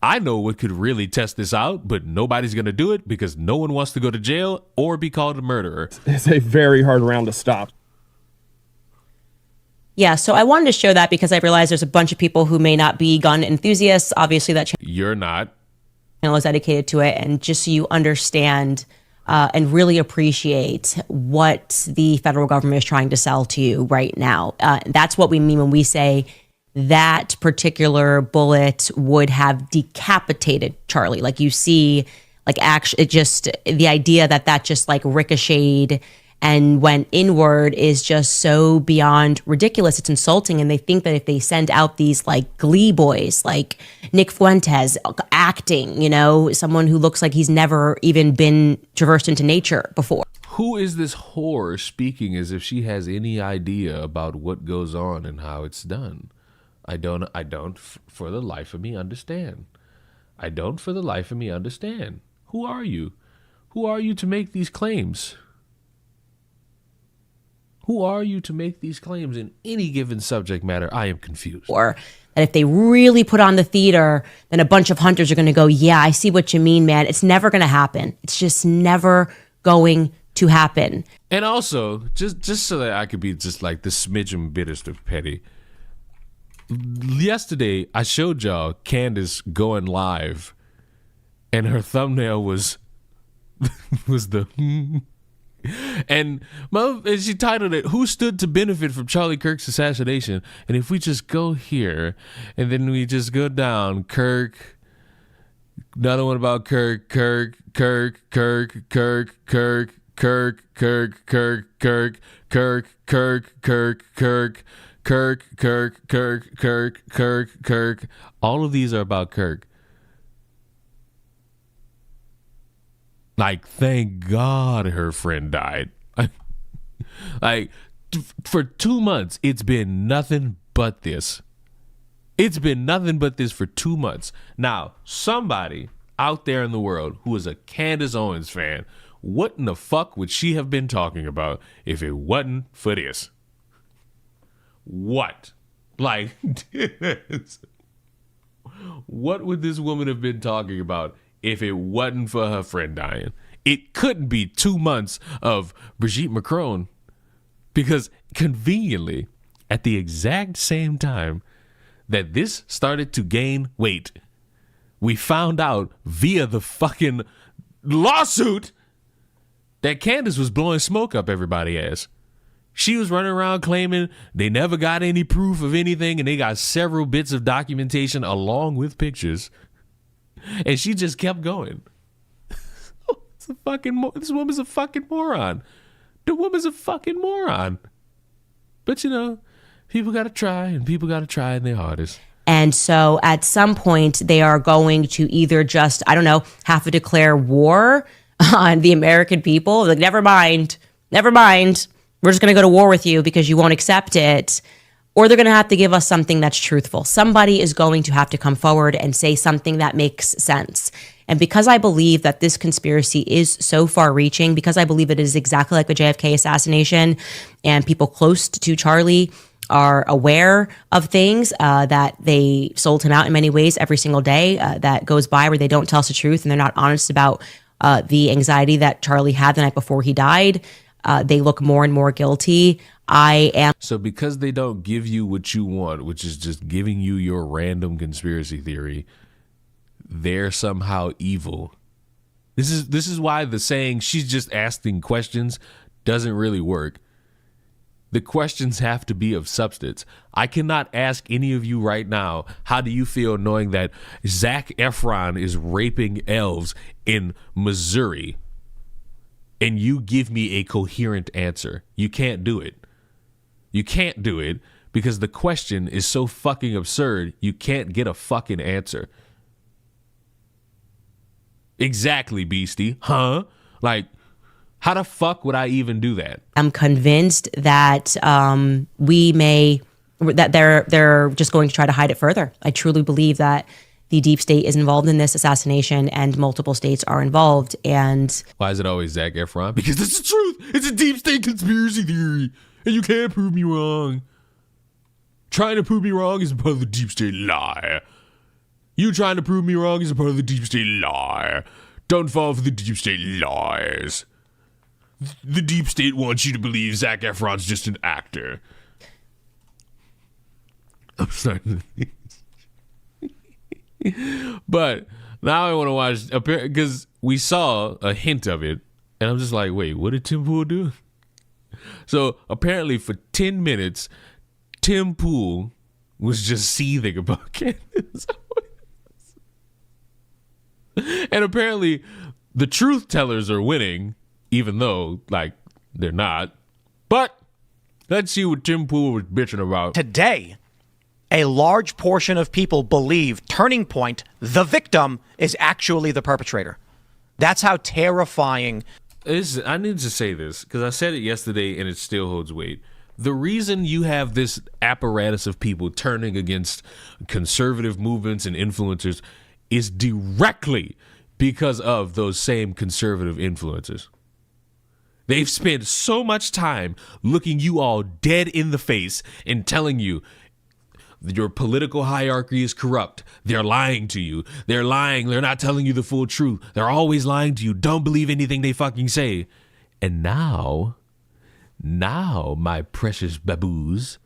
I know what could really test this out, but nobody's going to do it because no one wants to go to jail or be called a murderer. It's a very hard round to stop. Yeah, so I wanted to show that because I realized there's a bunch of people who may not be gun enthusiasts. Obviously, that You're not. channel is dedicated to it, and just so you understand and really appreciate what the federal government is trying to sell to you right now. That's what we mean when we say that particular bullet would have decapitated Charlie. Like you see, like actually, it just the idea that that just like ricocheted and went inward is just so beyond ridiculous. It's insulting, and they think that if they send out these like Glee boys, like Nick Fuentes acting, you know, someone who looks like he's never even been traversed into nature before. Who is this whore speaking as if she has any idea about what goes on and how it's done? I don't for the life of me understand. I don't for the life of me understand. Who are you? Who are you to make these claims? Who are you to make these claims in any given subject matter? I am confused. Or that if they really put on the theater, then a bunch of hunters are going to go, yeah, I see what you mean, man. It's never going to happen. It's just never going to happen. And also, just so that I could be just like the smidgen bittest of petty, yesterday I showed y'all Candace going live, and her thumbnail was the and she titled it "Who Stood to Benefit from Charlie Kirk's Assassination?" And if we just go here and then we just go down, Kirk, another one about Kirk, Kirk, Kirk, Kirk, Kirk, Kirk, Kirk, Kirk, Kirk, Kirk, Kirk, Kirk, Kirk, Kirk, Kirk, Kirk, Kirk, Kirk, Kirk, Kirk. All of these are about Kirk. Like, thank God her friend died. Like, for 2 months, it's been nothing but this. It's been nothing but this for 2 months. Now, somebody out there in the world who is a Candace Owens fan, what in the fuck would she have been talking about if it wasn't for this? What? Like, what would this woman have been talking about if it wasn't for her friend dying? It couldn't be 2 months of Brigitte Macron, because conveniently, at the exact same time that this started to gain weight, we found out via the fucking lawsuit that Candace was blowing smoke up everybody's ass. She was running around claiming they never got any proof of anything, and they got several bits of documentation along with pictures. And she just kept going. This woman's a fucking moron. The woman's a fucking moron. But, you know, people got to try, and people got to try in their hardest. And so at some point, they are going to either just, I don't know, have to declare war on the American people. Like, never mind. We're just going to go to war with you because you won't accept it. Or they're going to have to give us something that's truthful. Somebody is going to have to come forward and say something that makes sense. And because I believe that this conspiracy is so far reaching, because I believe it is exactly like the JFK assassination, and people close to Charlie are aware of things, that they sold him out in many ways every single day that goes by where they don't tell us the truth and they're not honest about the anxiety that Charlie had the night before he died. They look more and more guilty. So because they don't give you what you want, which is just giving you your random conspiracy theory, they're somehow evil. This is why the saying she's just asking questions doesn't really work. The questions have to be of substance. I cannot ask any of you right now, how do you feel knowing that Zac Efron is raping elves in Missouri? and you give me a coherent answer. You can't do it. You can't do it because the question is so fucking absurd, you can't get a fucking answer. Exactly, Beastie. Huh? Like, how the fuck would I even do that? I'm convinced that that they're just going to try to hide it further. I truly believe that the deep state is involved in this assassination and multiple states are involved. And why is it always Zac Efron? Because it's the truth. It's a deep state conspiracy theory, and you can't prove me wrong. Trying to prove me wrong is a part of the deep state lie. You trying to prove me wrong is a part of the deep state lie. Don't fall for the deep state lies. The deep state wants you to believe Zac Efron's just an actor. I'm sorry. But now I want to watch, because we saw a hint of it, and I'm just like, wait, what did Tim Pool do? So apparently for 10 minutes, Tim Pool was just seething about Candace. And apparently the truth tellers are winning, even though, like, they're not. But let's see what Tim Pool was bitching about. Today, a large portion of people believe Turning Point, the victim, is actually the perpetrator. That's how terrifying. I need to say this because I said it yesterday and it still holds weight. The reason you have this apparatus of people turning against conservative movements and influencers is directly because of those same conservative influencers. They've spent so much time looking you all dead in the face and telling you your political hierarchy is corrupt. They're lying to you. They're lying. They're not telling you the full truth. They're always lying to you. Don't believe anything they fucking say. And now, my precious baboos,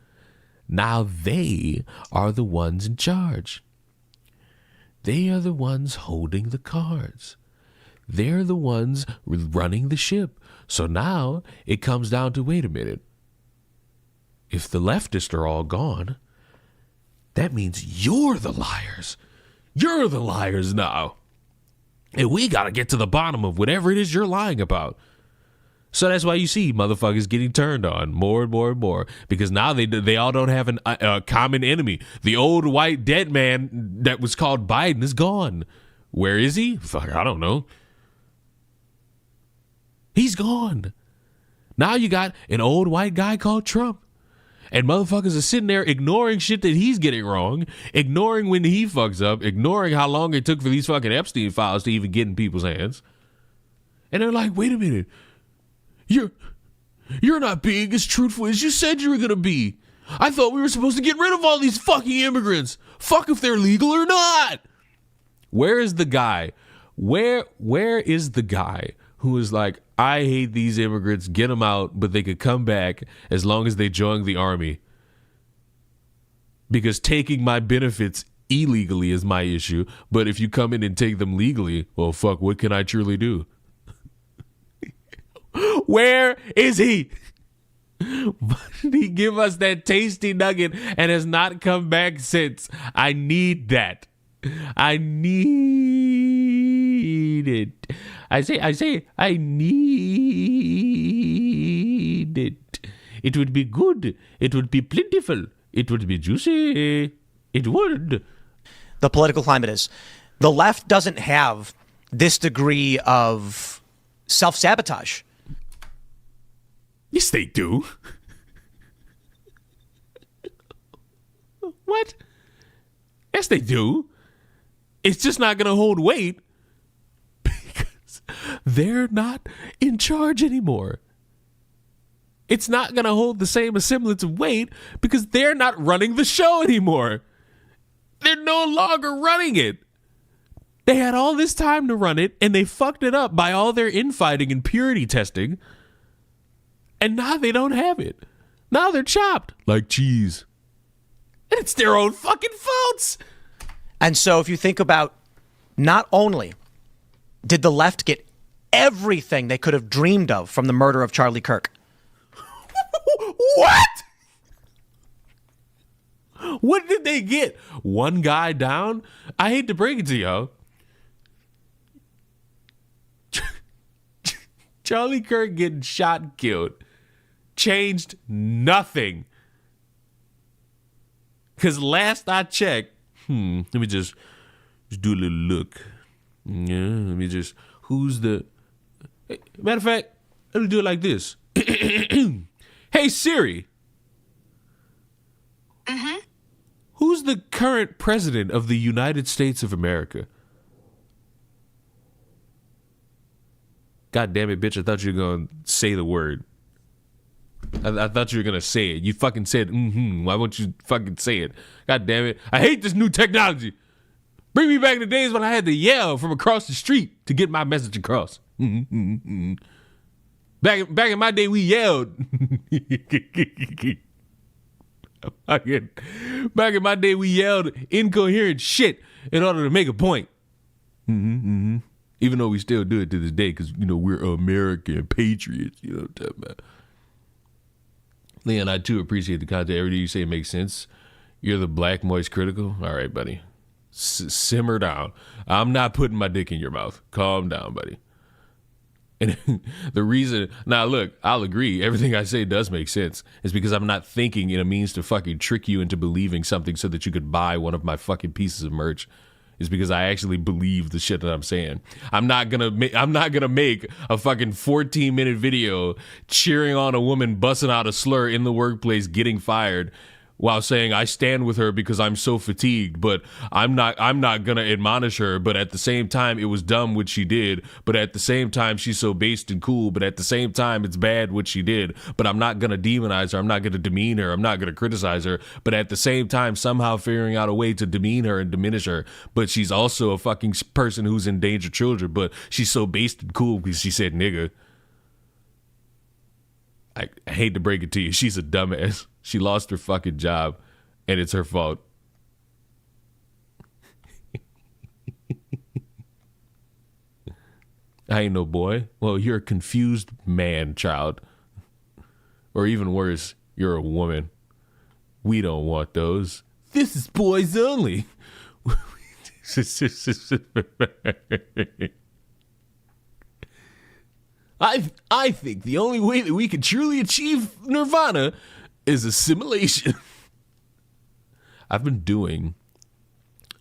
now they are the ones in charge. They are the ones holding the cards. They're the ones running the ship. So now it comes down to, wait a minute. If the leftists are all gone, that means you're the liars. You're the liars now. And we got to get to the bottom of whatever it is you're lying about. So that's why you see motherfuckers getting turned on more and more and more, because now they all don't have a common enemy. The old white dead man that was called Biden is gone. Where is he? Fuck, I don't know. He's gone. Now you got an old white guy called Trump. And motherfuckers are sitting there ignoring shit that he's getting wrong, ignoring when he fucks up, ignoring how long it took for these fucking Epstein files to even get in people's hands. And they're like, wait a minute. You're not being as truthful as you said you were going to be. I thought we were supposed to get rid of all these fucking immigrants. Fuck if they're legal or not. Where is the guy? Where is the guy who is like, I hate these immigrants, get them out, but they could come back as long as they join the army? Because taking my benefits illegally is my issue, but if you come in and take them legally, well, fuck, what can I truly do? Where is he? Why did he give us that tasty nugget and has not come back since? I need that. I need it. I say, I need it. It would be good. It would be plentiful. It would be juicy. It would. The political climate is. The left doesn't have this degree of self-sabotage. Yes, they do. What? Yes, they do. It's just not going to hold weight because they're not in charge anymore. It's not going to hold the same semblance of weight because they're not running the show anymore. They're no longer running it. They had all this time to run it, and they fucked it up by all their infighting and purity testing. And now they don't have it. Now they're chopped like cheese. And it's their own fucking faults. And so if you think about, not only did the left get everything they could have dreamed of from the murder of Charlie Kirk. What? What did they get? One guy down? I hate to break it to y'all. Charlie Kirk getting shot and killed changed nothing. Because last I checked, let me just do a little look. Yeah, let me just, who's the, matter of fact, let me do it like this. Hey, Siri. Who's the current president of the United States of America? God damn it, bitch. I thought you were going to say the word. I thought you were going to say it. You fucking said, Why won't you fucking say it? God damn it. I hate this new technology. Bring me back to the days when I had to yell from across the street to get my message across. Back in my day, we yelled. Back in my day, we yelled incoherent shit in order to make a point. Even though we still do it to this day because, we're American patriots. You know what I'm talking about? Leon, I too appreciate the content. Everything you say makes sense. You're the black moist critical. All right, buddy. Simmer down. I'm not putting my dick in your mouth. Calm down, buddy. And the reason, now look, I'll agree, everything I say does make sense. It's because I'm not thinking in a means to fucking trick you into believing something so that you could buy one of my fucking pieces of merch. It's because I actually believe the shit that I'm saying. I'm not gonna make a fucking 14-minute video cheering on a woman busting out a slur in the workplace getting fired while saying I stand with her because I'm so fatigued, but I'm not gonna admonish her, but at the same time it was dumb what she did, but at the same time she's so based and cool, but at the same time it's bad what she did, but I'm not gonna demonize her, I'm not gonna demean her, I'm not gonna criticize her, but at the same time somehow figuring out a way to demean her and diminish her, but she's also a fucking person who's endangered children, but she's so based and cool because she said nigga. I hate to break it to you, she's a dumbass. She lost her fucking job, and it's her fault. I ain't no boy. Well, you're a confused man, child. Or even worse, you're a woman. We don't want those. This is boys only. I think the only way that we can truly achieve nirvana is assimilation. I've been doing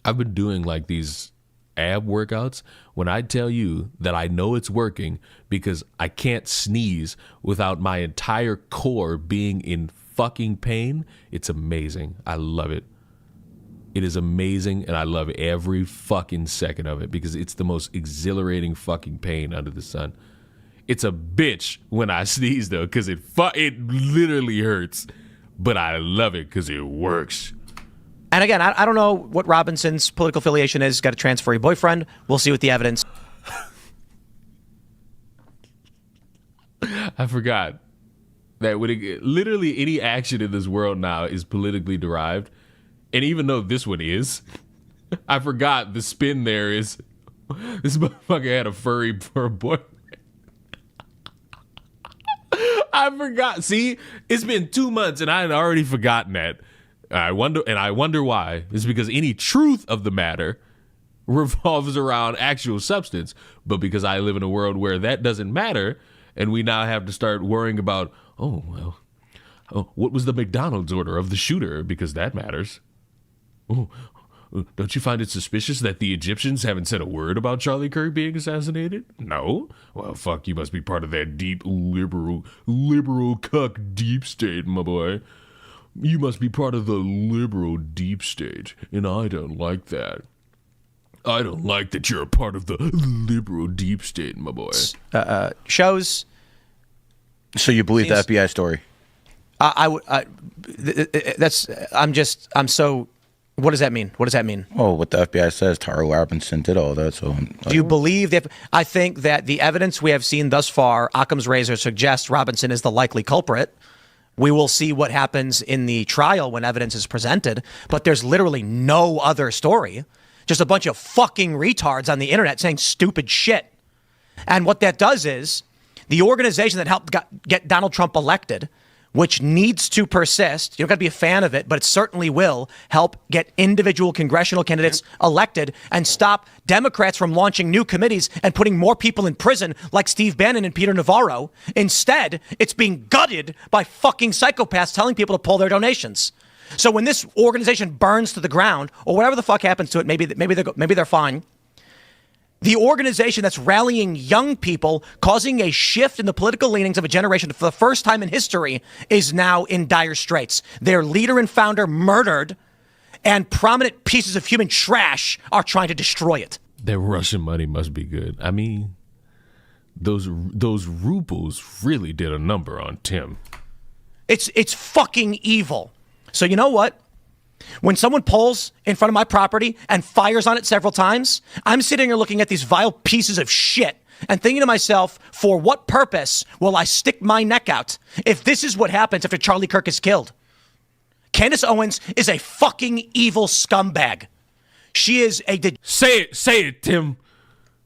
like these ab workouts when I tell you that I know it's working because I can't sneeze without my entire core being in fucking pain. It's amazing. I love it. It is amazing, and I love every fucking second of it because it's the most exhilarating fucking pain under the sun. It's a bitch when I sneeze though, because it literally hurts, but I love it because it works. And again, I don't know what Robinson's political affiliation is. He's got a transferee boyfriend. We'll see what the evidence. I forgot that literally any action in this world now is politically derived, and even though this one is, I forgot the spin there is this motherfucker had a furry for a boy. I forgot. See, it's been 2 months and I had already forgotten that. I wonder why. It's because any truth of the matter revolves around actual substance. But because I live in a world where that doesn't matter, and we now have to start worrying about, what was the McDonald's order of the shooter? Because that matters. Oh, don't you find it suspicious that the Egyptians haven't said a word about Charlie Kirk being assassinated? No? Well, fuck, you must be part of that deep liberal cuck deep state, my boy. You must be part of the liberal deep state, and I don't like that. I don't like that you're a part of the liberal deep state, my boy. Shows. So you believe the FBI story? I'm so. What does that mean? What does that mean? Oh, what the FBI says, Tara Robinson did all that. So, do you believe that? I think that the evidence we have seen thus far, Occam's razor suggests Robinson is the likely culprit. We will see what happens in the trial when evidence is presented. But there's literally no other story. Just a bunch of fucking retards on the internet saying stupid shit. And what that does is the organization that helped get Donald Trump elected which needs to persist. You don't got to be a fan of it, but it certainly will help get individual congressional candidates elected and stop Democrats from launching new committees and putting more people in prison like Steve Bannon and Peter Navarro. Instead, it's being gutted by fucking psychopaths telling people to pull their donations. So when this organization burns to the ground, or whatever the fuck happens to it, maybe they're fine. The organization that's rallying young people, causing a shift in the political leanings of a generation for the first time in history, is now in dire straits. Their leader and founder murdered, and prominent pieces of human trash are trying to destroy it. That Russian money must be good. I mean, those rubles really did a number on Tim. It's fucking evil. So you know what? When someone pulls in front of my property and fires on it several times, I'm sitting here looking at these vile pieces of shit and thinking to myself, for what purpose will I stick my neck out if this is what happens after Charlie Kirk is killed? Candace Owens is a fucking evil scumbag. She is a... Say it, Tim.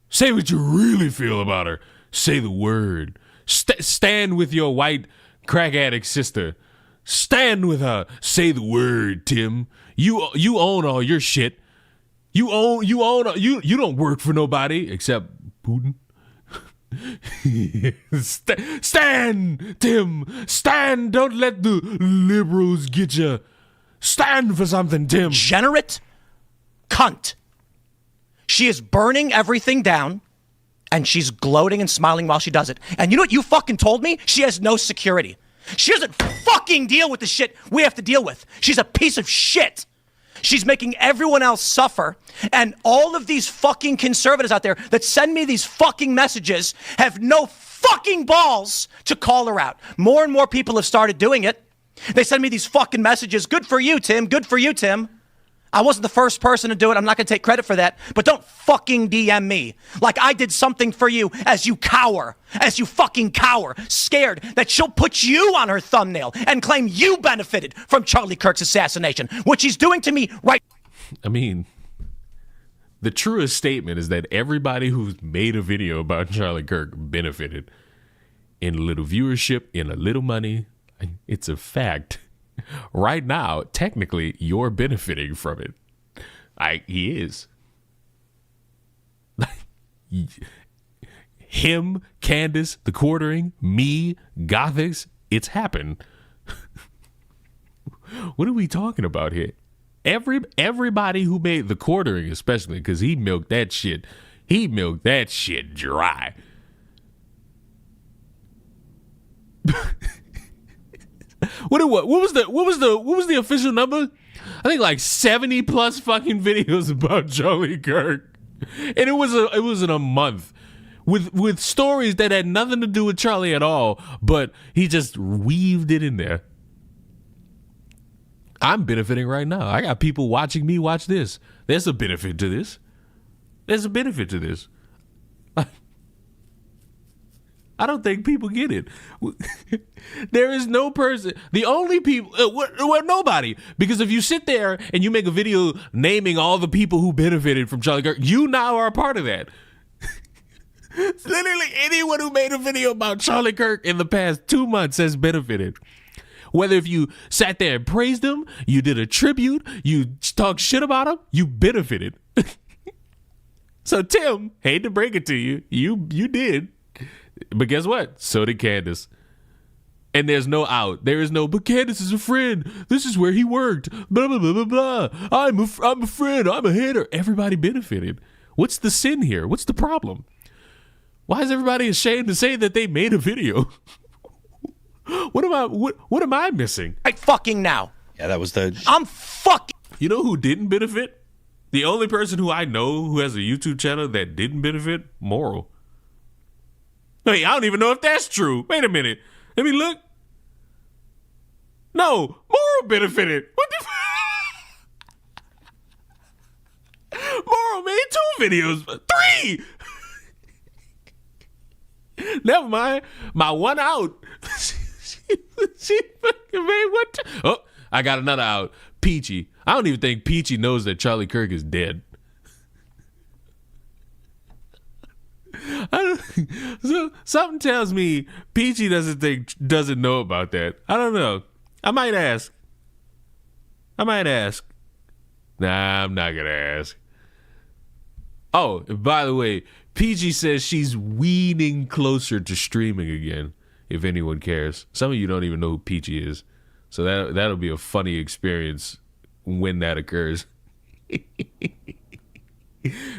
Say what you really feel about her. Say the word. Stand with your white crack addict sister. Stand with her. Say the word, Tim. You own all your shit. You don't work for nobody except Putin. Stand, Tim. Stand. Don't let the liberals get you. Stand for something, Tim. Degenerate cunt. She is burning everything down, and she's gloating and smiling while she does it. And you know what you fucking told me? She has no security. She doesn't fucking deal with the shit we have to deal with. She's a piece of shit. She's making everyone else suffer. And all of these fucking conservatives out there that send me these fucking messages have no fucking balls to call her out. More and more people have started doing it. They send me these fucking messages. Good for you, Tim. Good for you, Tim. I wasn't the first person to do it. I'm not going to take credit for that. But don't fucking DM me like I did something for you as you fucking cower, scared that she'll put you on her thumbnail and claim you benefited from Charlie Kirk's assassination, which he's doing to me right. I mean, the truest statement is that everybody who's made a video about Charlie Kirk benefited in a little viewership, in a little money. It's a fact. Right now, technically, you're benefiting from it. He is. Him, Candace, the quartering, me, Gothics, it's happened. What are we talking about here? Everybody who made the quartering, especially, because he milked that shit dry. What was the official number? I think like 70 plus fucking videos about Charlie Kirk, and it was in a month with stories that had nothing to do with Charlie at all, but he just weaved it in there. I'm benefiting right now. I got people watching me watch this. There's a benefit to this. I don't think people get it. There is no person. The only people, nobody. Because if you sit there and you make a video naming all the people who benefited from Charlie Kirk, you now are a part of that. Literally anyone who made a video about Charlie Kirk in the past 2 months has benefited. Whether if you sat there and praised him, you did a tribute, you talked shit about him, you benefited. So Tim, hate to break it to you, you did. But guess what? So did Candace. And there's no out. There is no, but Candace is a friend. This is where he worked. Blah, blah, blah, blah, blah. I'm a friend. I'm a hater. Everybody benefited. What's the sin here? What's the problem? Why is everybody ashamed to say that they made a video? What am I missing? Right fucking now. Yeah, that was the... I'm fucking... You know who didn't benefit? The only person who I know who has a YouTube channel that didn't benefit? Moral. Wait, I don't even know if that's true. Wait a minute. Let me look. No, Moral benefited. What the Moral made 2 videos. 3! Never mind. My one out. She fucking made one. Oh, I got another out. Peachy. I don't even think Peachy knows that Charlie Kirk is dead. So something tells me Peachy doesn't know about that. I don't know. I might ask. Nah, I'm not gonna ask. Oh, and by the way, Peachy says she's weaning closer to streaming again. If anyone cares, some of you don't even know who Peachy is, so that'll be a funny experience when that occurs.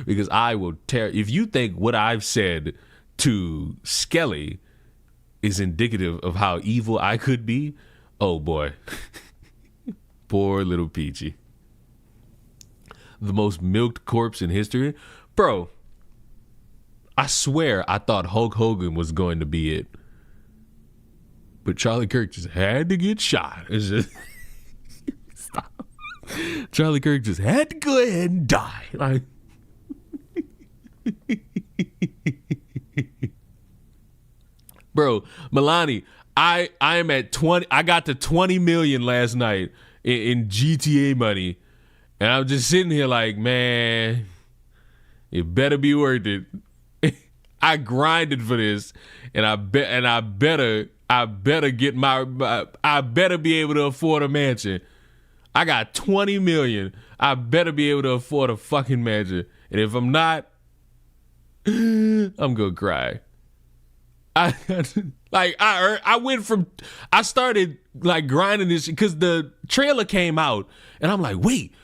Because I will tear. If you think what I've said to Skelly is indicative of how evil I could be, oh boy. Poor little Peachy. The most milked corpse in history. Bro, I swear I thought Hulk Hogan was going to be it. But Charlie Kirk just had to get shot. It's just stop. Charlie Kirk just had to go ahead and die. Like, bro, Milani, I am at 20. I got to 20 million last night in GTA money, and I'm just sitting here like, man, it better be worth it. I grinded for this, and I better get I better be able to afford a mansion. I got 20 million. I better be able to afford a fucking mansion, and if I'm not, I'm gonna cry. I started like grinding this because the trailer came out, and I'm like, wait,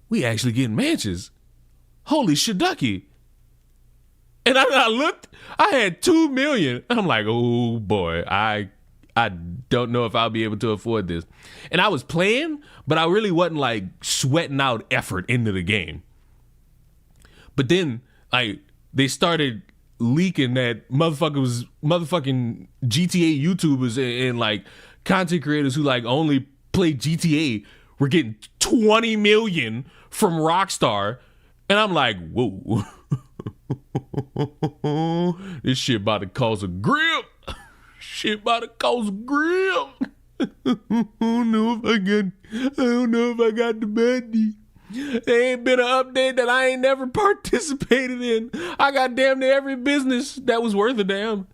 we actually getting mansions. Holy shaducky. And I looked, I had 2 million. I'm like, oh boy, I don't know if I'll be able to afford this. And I was playing, but I really wasn't like sweating out effort into the game. But then like they started leaking that motherfucking GTA YouTubers and like content creators who like only play GTA were getting 20 million from Rockstar. And I'm like, whoa. This shit about to cause a grip. Shit about to cause a grip. I don't know if I got the money. There ain't been an update that I ain't never participated in. I got damn near every business that was worth a damn.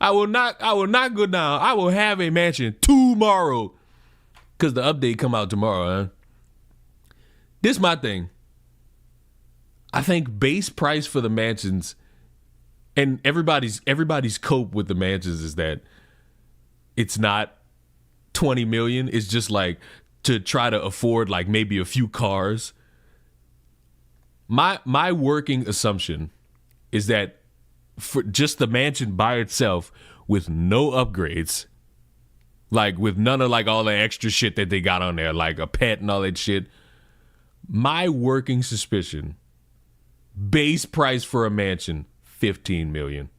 I will not go down. I will have a mansion tomorrow. Cause the update come out tomorrow, huh? This my thing. I think base price for the mansions, and everybody's cope with the mansions is that it's not 20 million. It's just like to try to afford like maybe a few cars. My working assumption is that for just the mansion by itself with no upgrades, like with none of like all the extra shit that they got on there, like a pet and all that shit. My working suspicion, base price for a mansion, 15 million.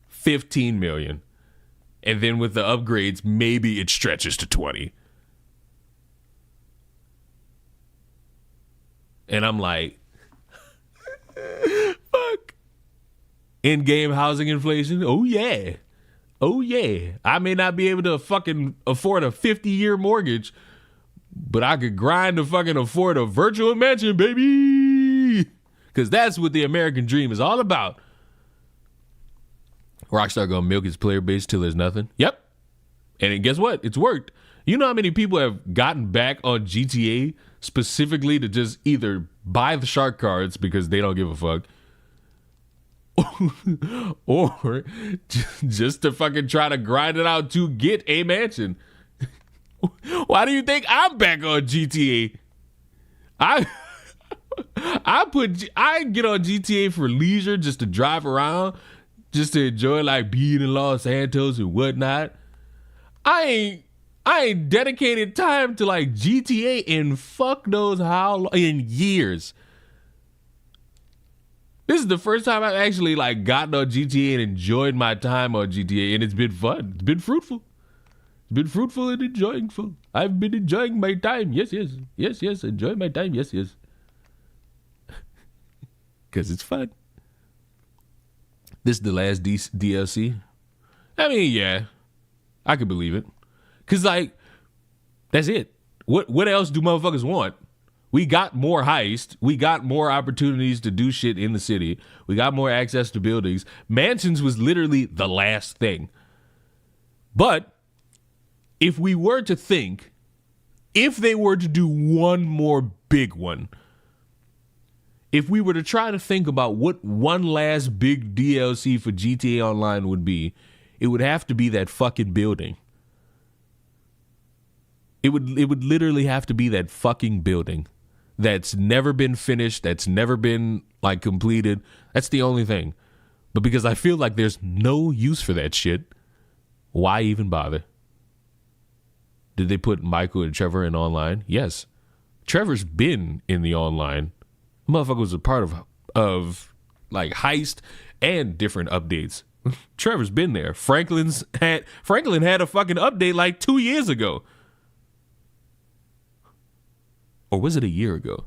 15 million. And then with the upgrades, maybe it stretches to 20. And I'm like, fuck. In-game housing inflation? Oh, yeah. Oh, yeah. I may not be able to fucking afford a 50-year mortgage, but I could grind to fucking afford a virtual mansion, baby. Because that's what the American dream is all about. Rockstar gonna milk his player base till there's nothing. Yep. And guess what? It's worked. You know how many people have gotten back on GTA specifically to just either buy the shark cards because they don't give a fuck, or just to fucking try to grind it out to get a mansion. Why do you think I'm back on GTA? I get on GTA for leisure, just to drive around, just to enjoy like being in Los Santos and whatnot. I ain't dedicated time to like GTA in fuck knows how long, in years. This is the first time I've actually like gotten on GTA and enjoyed my time on GTA, and it's been fun. It's been fruitful. It's been fruitful and enjoyingful. I've been enjoying my time. Yes. Enjoy my time. Yes. Because it's fun. This is the last DLC. I mean, yeah, I could believe it. Because, like, that's it. What else do motherfuckers want? We got more heist. We got more opportunities to do shit in the city. We got more access to buildings. Mansions was literally the last thing. But if we were to think, if they were to do one more big one, if we were to try to think about what one last big DLC for GTA Online would be, it would have to be that fucking building. It would literally have to be that fucking building that's never been finished, that's never been like completed. That's the only thing. But because I feel like there's no use for that shit, why even bother? Did they put Michael and Trevor in online? Yes. Trevor's been in the online. The motherfucker was a part of like heist and different updates. Trevor's been there. Franklin had a fucking update like 2 years ago. Or was it a year ago?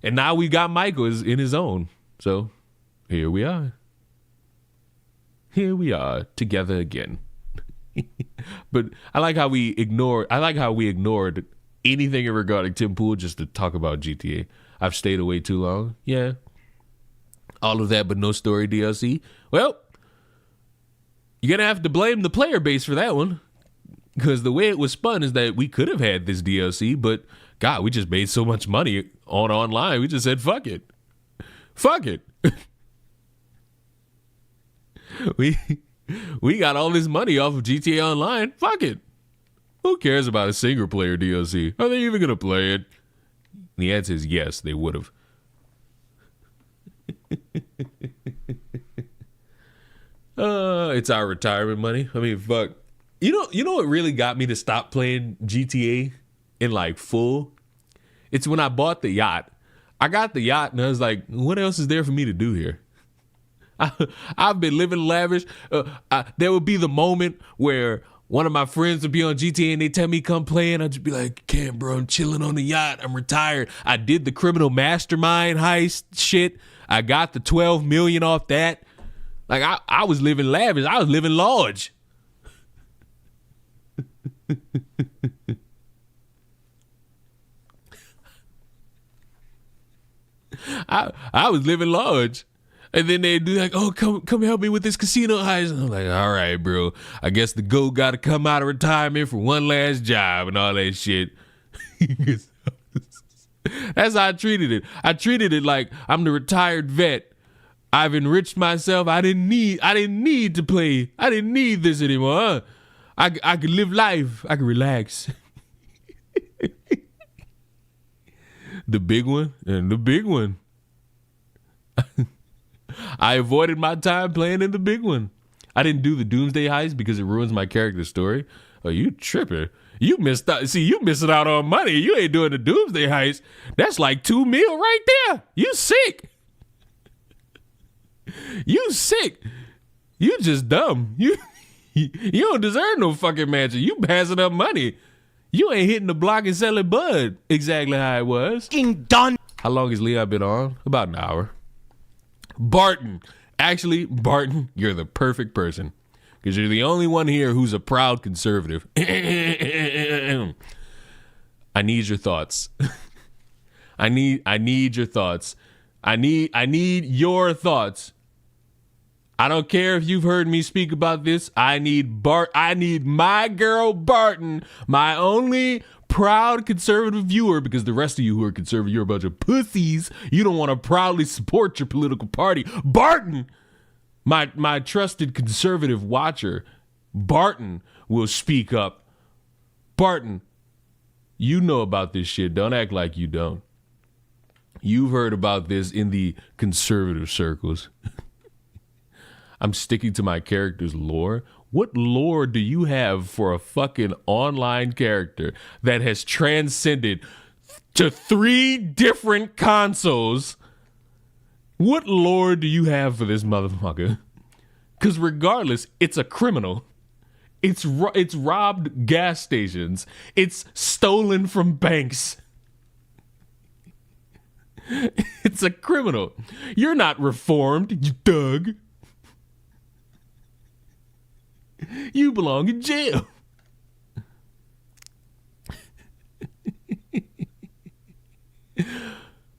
And now we got Michael in his own. So here we are. Here we are together again. But I like how we ignored anything regarding Tim Pool just to talk about GTA. I've stayed away too long. Yeah. All of that, but no story DLC. Well, you're going to have to blame the player base for that one. Because the way it was spun is that we could have had this DLC, but God, we just made so much money on online. We just said, fuck it. Fuck it. We got all this money off of GTA Online. Fuck it. Who cares about a single player DLC? Are they even going to play it? The answer is yes, they would have. It's our retirement money. I mean, fuck. You know what really got me to stop playing GTA in like full? It's when I bought the yacht. I got the yacht and I was like, what else is there for me to do here? I've been living lavish. There would be the moment where one of my friends would be on GTA and they tell me come play, and I'd just be like, can't, bro, I'm chilling on the yacht. I'm retired. I did the criminal mastermind heist shit. I got the 12 million off that. Like I was living lavish. I was living large. I was living large. And then they'd be like, oh, come help me with this casino heist. And I'm like, all right, bro. I guess the GOAT got to come out of retirement for one last job and all that shit. That's how I treated it. I treated it like I'm the retired vet. I've enriched myself. I didn't need to play. I didn't need this anymore. Huh? I could live life. I could relax. The big one and the big one. I avoided my time playing in the big one. I didn't do the Doomsday heist because it ruins my character's story. Oh, you tripping. You missed out. See, you missing out on money. You ain't doing the Doomsday heist. That's like $2 million right there. You sick. You sick. You just dumb. You don't deserve no fucking mansion. You passing up money. You ain't hitting the block and selling bud. Exactly how it was. Done. How long has Leon been on? About an hour. Barton. Actually, Barton, you're the perfect person. Because you're the only one here who's a proud conservative. I need your thoughts. I need your thoughts. I need your thoughts. I don't care if you've heard me speak about this. I need my girl Barton, my only proud conservative viewer, because the rest of you who are conservative, you're a bunch of pussies. You don't want to proudly support your political party. Barton, my trusted conservative watcher, Barton will speak up. Barton, you know about this shit. Don't act like you don't. You've heard about this in the conservative circles. I'm sticking to my character's lore. What lore do you have for a fucking online character that has transcended to 3 different consoles? What lore do you have for this motherfucker? Because regardless, it's a criminal. It's robbed gas stations. It's stolen from banks. It's a criminal. You're not reformed, you thug. You belong in jail.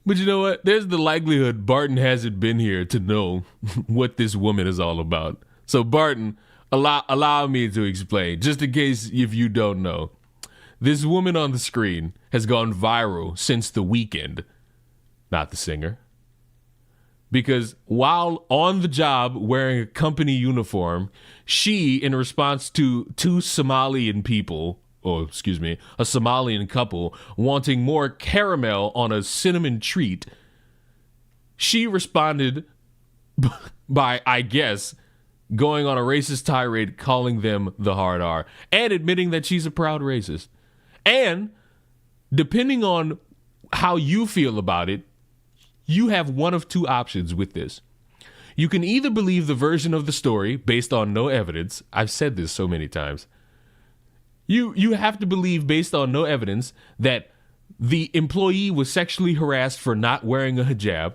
But you know what? There's the likelihood Barton hasn't been here to know what this woman is all about. So Barton, allow me to explain, just in case if you don't know. This woman on the screen has gone viral since The Weeknd, not the singer. Because while on the job wearing a company uniform, she, in response to two Somalian people, a Somalian couple wanting more caramel on a cinnamon treat, she responded by, I guess, going on a racist tirade, calling them the hard R, and admitting that she's a proud racist. And depending on how you feel about it, you have one of two options with this. You can either believe the version of the story based on no evidence. I've said this so many times. You have to believe based on no evidence that the employee was sexually harassed for not wearing a hijab.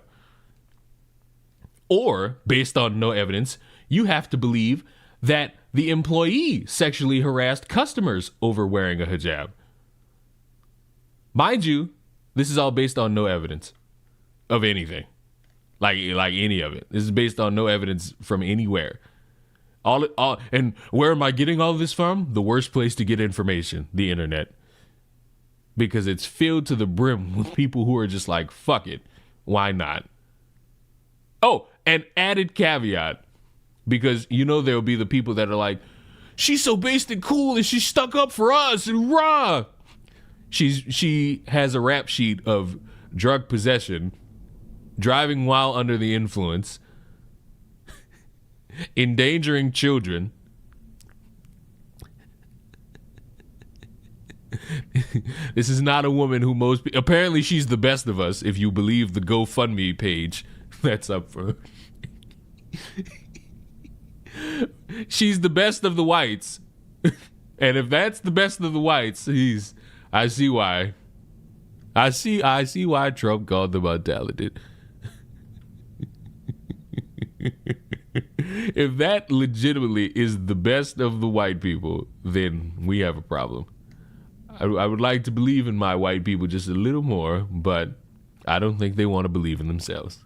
Or, based on no evidence, you have to believe that the employee sexually harassed customers over wearing a hijab. Mind you, this is all based on no evidence of anything. Like any of it. This is based on no evidence from anywhere. And where am I getting all this from? The worst place to get information, the internet. Because it's filled to the brim with people who are just like, fuck it, why not? Oh, and added caveat, because you know there'll be the people that are like, she's so based and cool and she stuck up for us and rah. She has a rap sheet of drug possession, driving while under the influence, endangering children, this is not a woman who apparently she's the best of us if you believe the GoFundMe page that's up for she's the best of the whites. And if that's the best of the whites, I see why Trump called them untalented. If that legitimately is the best of the white people, then we have a problem. I would like to believe in my white people just a little more, but I don't think they want to believe in themselves.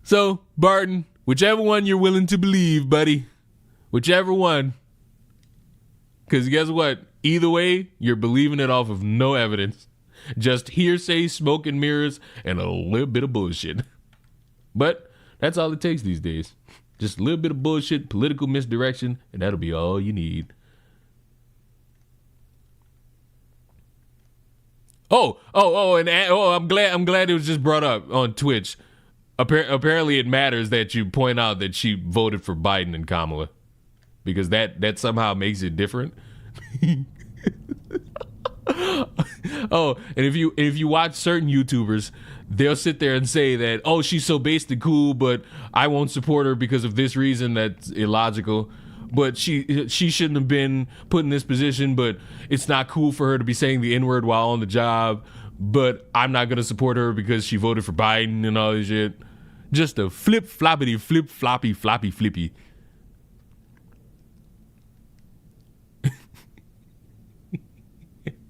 So, Barton, whichever one you're willing to believe, buddy, whichever one, because guess what? Either way, you're believing it off of no evidence. Just hearsay, smoke and mirrors, and a little bit of bullshit. But that's all it takes these days. Just a little bit of bullshit, political misdirection, and that'll be all you need. I'm glad it was just brought up on Twitch. Apparently it matters that you point out that she voted for Biden and Kamala, because that somehow makes it different. Oh, and if you watch certain YouTubers, they'll sit there and say that, oh, she's so based and cool, but I won't support her because of this reason that's illogical. But she shouldn't have been put in this position, but it's not cool for her to be saying the N-word while on the job, but I'm not going to support her because she voted for Biden and all this shit. Just a flip-floppity, flip-floppy, floppy-flippy.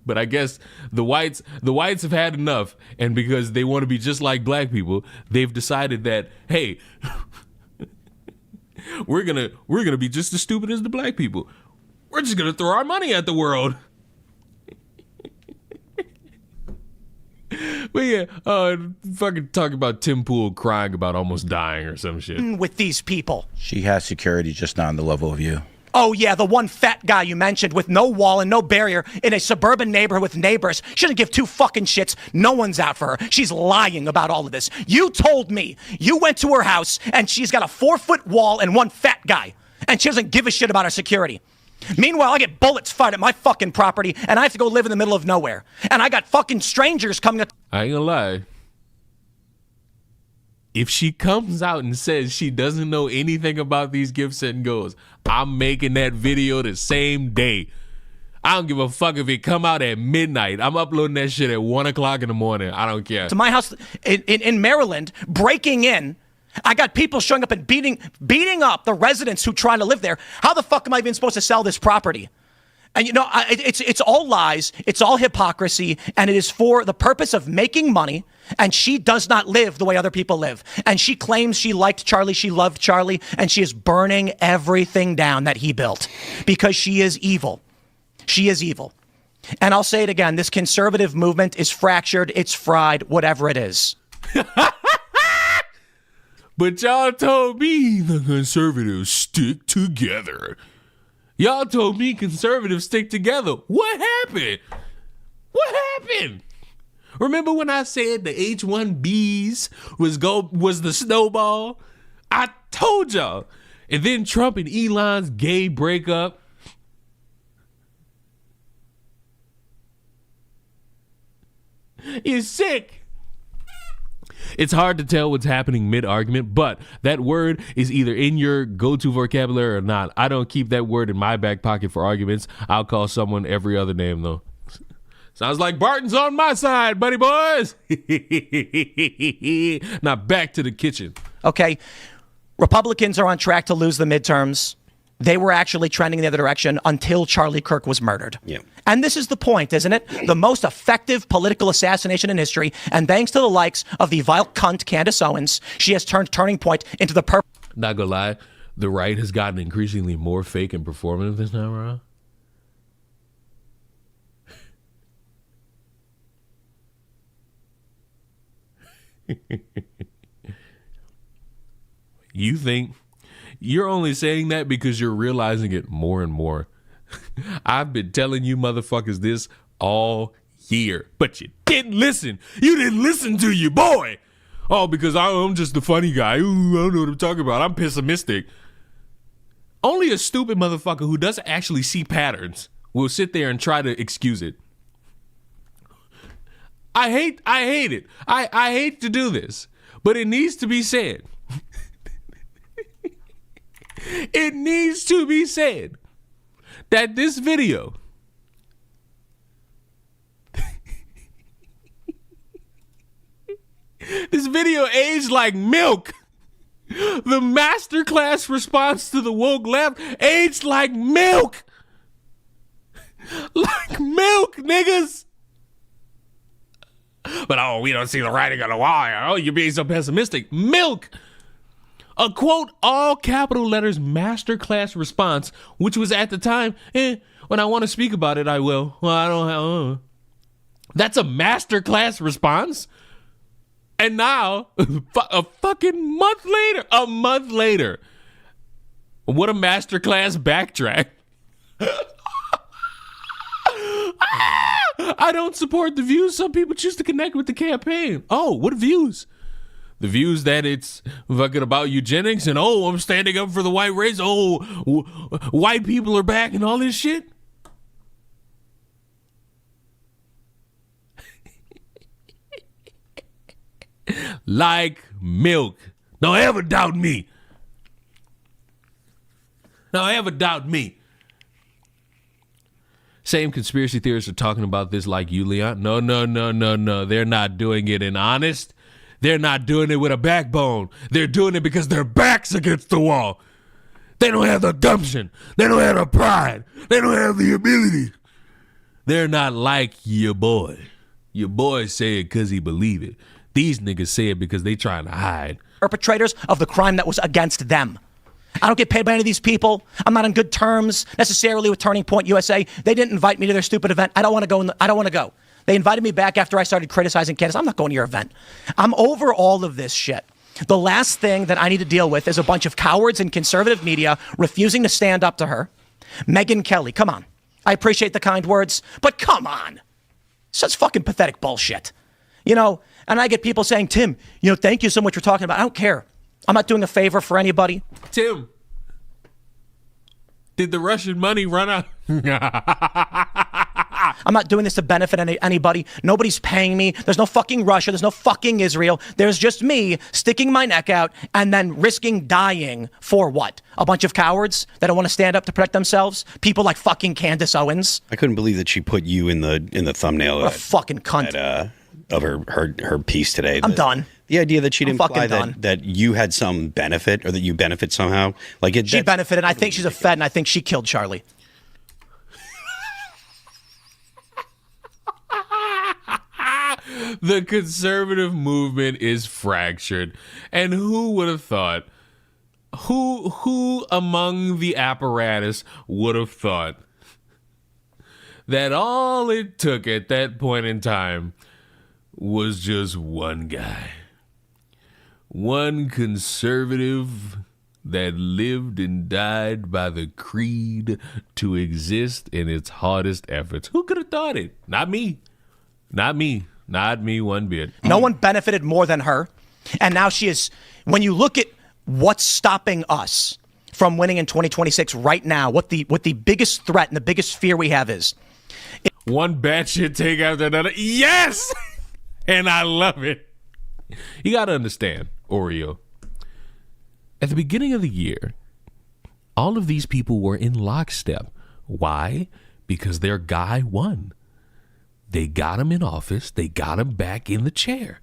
But I guess the whites have had enough, and because they want to be just like black people, they've decided that, hey, we're gonna be just as stupid as the black people. We're just gonna throw our money at the world. But yeah, fucking talk about Tim Pool crying about almost dying or some shit. With these people. She has security, just not on the level of you. Oh, yeah, the one fat guy you mentioned with no wall and no barrier in a suburban neighborhood with neighbors. She doesn't give two fucking shits. No one's out for her. She's lying about all of this. You told me you went to her house and she's got a 4-foot wall and one fat guy, and she doesn't give a shit about her security. Meanwhile, I get bullets fired at my fucking property and I have to go live in the middle of nowhere. And I got fucking strangers coming up. I ain't gonna lie. If she comes out and says she doesn't know anything about these gifts and goes, I'm making that video the same day. I don't give a fuck if it come out at midnight. I'm uploading that shit at 1 o'clock in the morning. I don't care. To my house in Maryland, breaking in I got people showing up and beating up the residents who trying to live there. How the fuck am I even supposed to sell this property? And it's all lies. It's all hypocrisy. And it is for the purpose of making money. And she does not live the way other people live. And she claims she liked Charlie. She loved Charlie. And she is burning everything down that he built because she is evil. She is evil. And I'll say it again. This conservative movement is fractured. It's fried, whatever it is. But y'all told me the conservatives stick together. Y'all told me conservatives stick together. What happened? What happened? Remember when I said the H-1Bs was the snowball? I told y'all. And then Trump and Elon's gay breakup. You're sick. It's hard to tell what's happening mid-argument, but that word is either in your go-to vocabulary or not. I don't keep that word in my back pocket for arguments. I'll call someone every other name, though. Sounds like Barton's on my side, buddy boys. Now back to the kitchen. Okay, Republicans are on track to lose the midterms. They were actually trending in the other direction until Charlie Kirk was murdered. Yeah. And this is the point, isn't it? The most effective political assassination in history. And thanks to the likes of the vile cunt Candace Owens, she has turned Turning Point into the perfect. Not gonna lie, the right has gotten increasingly more fake and performative this time around. You think you're only saying that because you're realizing it more and more. I've been telling you motherfuckers this all year, but you didn't listen. You didn't listen to your boy. Oh, because I'm just the funny guy. Ooh, I don't know what I'm talking about. I'm pessimistic. Only a stupid motherfucker who doesn't actually see patterns will sit there and try to excuse it. I hate it. I hate to do this, but it needs to be said. It needs to be said that this video aged like milk. The masterclass response to the woke left aged like milk. Like milk, niggas. But we don't see the writing on the wall. Oh, you're being so pessimistic. Milk. A quote, all capital letters masterclass response, which was at the time, when I want to speak about it, I will. Well, I don't have. That's a masterclass response? And now, a fucking month later, what a masterclass backtrack. I don't support the views some people choose to connect with the campaign. Oh, what views? The views that it's fucking about eugenics and, I'm standing up for the white race. White people are back and all this shit. Like milk. Don't ever doubt me. Don't ever doubt me. Same conspiracy theorists are talking about this like you, Leon. No. They're not doing it in honest. They're not doing it with a backbone. They're doing it because their back's against the wall. They don't have the gumption. They don't have the pride. They don't have the ability. They're not like your boy. Your boy say it because he believe it. These niggas say it because they trying to hide. Perpetrators of the crime that was against them. I don't get paid by any of these people. I'm not on good terms necessarily with Turning Point USA. They didn't invite me to their stupid event. I don't want to go. I don't want to go. They invited me back after I started criticizing Candace. I'm not going to your event. I'm over all of this shit. The last thing that I need to deal with is a bunch of cowards in conservative media refusing to stand up to her. Megyn Kelly, come on. I appreciate the kind words, but come on. Such fucking pathetic bullshit. And I get people saying, Tim, thank you so much for talking about it. I don't care. I'm not doing a favor for anybody. Tim, did the Russian money run out? I'm not doing this to benefit anybody. Nobody's paying me. There's no fucking Russia. There's no fucking Israel. There's just me sticking my neck out and then risking dying for what? A bunch of cowards that don't want to stand up to protect themselves? People like fucking Candace Owens? I couldn't believe that she put you in the thumbnail. What a fucking cunt. Of her piece today. I'm done. The idea that she'd I'm fucking imply done. that you had some benefit or that you benefit somehow. Like She benefited. I think she's a Fed, and I think she killed Charlie. The conservative movement is fractured. And who would have thought? Who among the apparatus would have thought that all it took at that point in time was just one guy? One conservative that lived and died by the creed to exist in its hardest efforts. Who could have thought it? Not me. Not me. Not me one bit. No one benefited more than her. And now she is, when you look at what's stopping us from winning in 2026 right now, what the biggest threat and the biggest fear we have is. One batshit take after another. Yes! And I love it. You got to understand, Oreo. At the beginning of the year, all of these people were in lockstep. Why? Because their guy won. They got him in office. They got him back in the chair.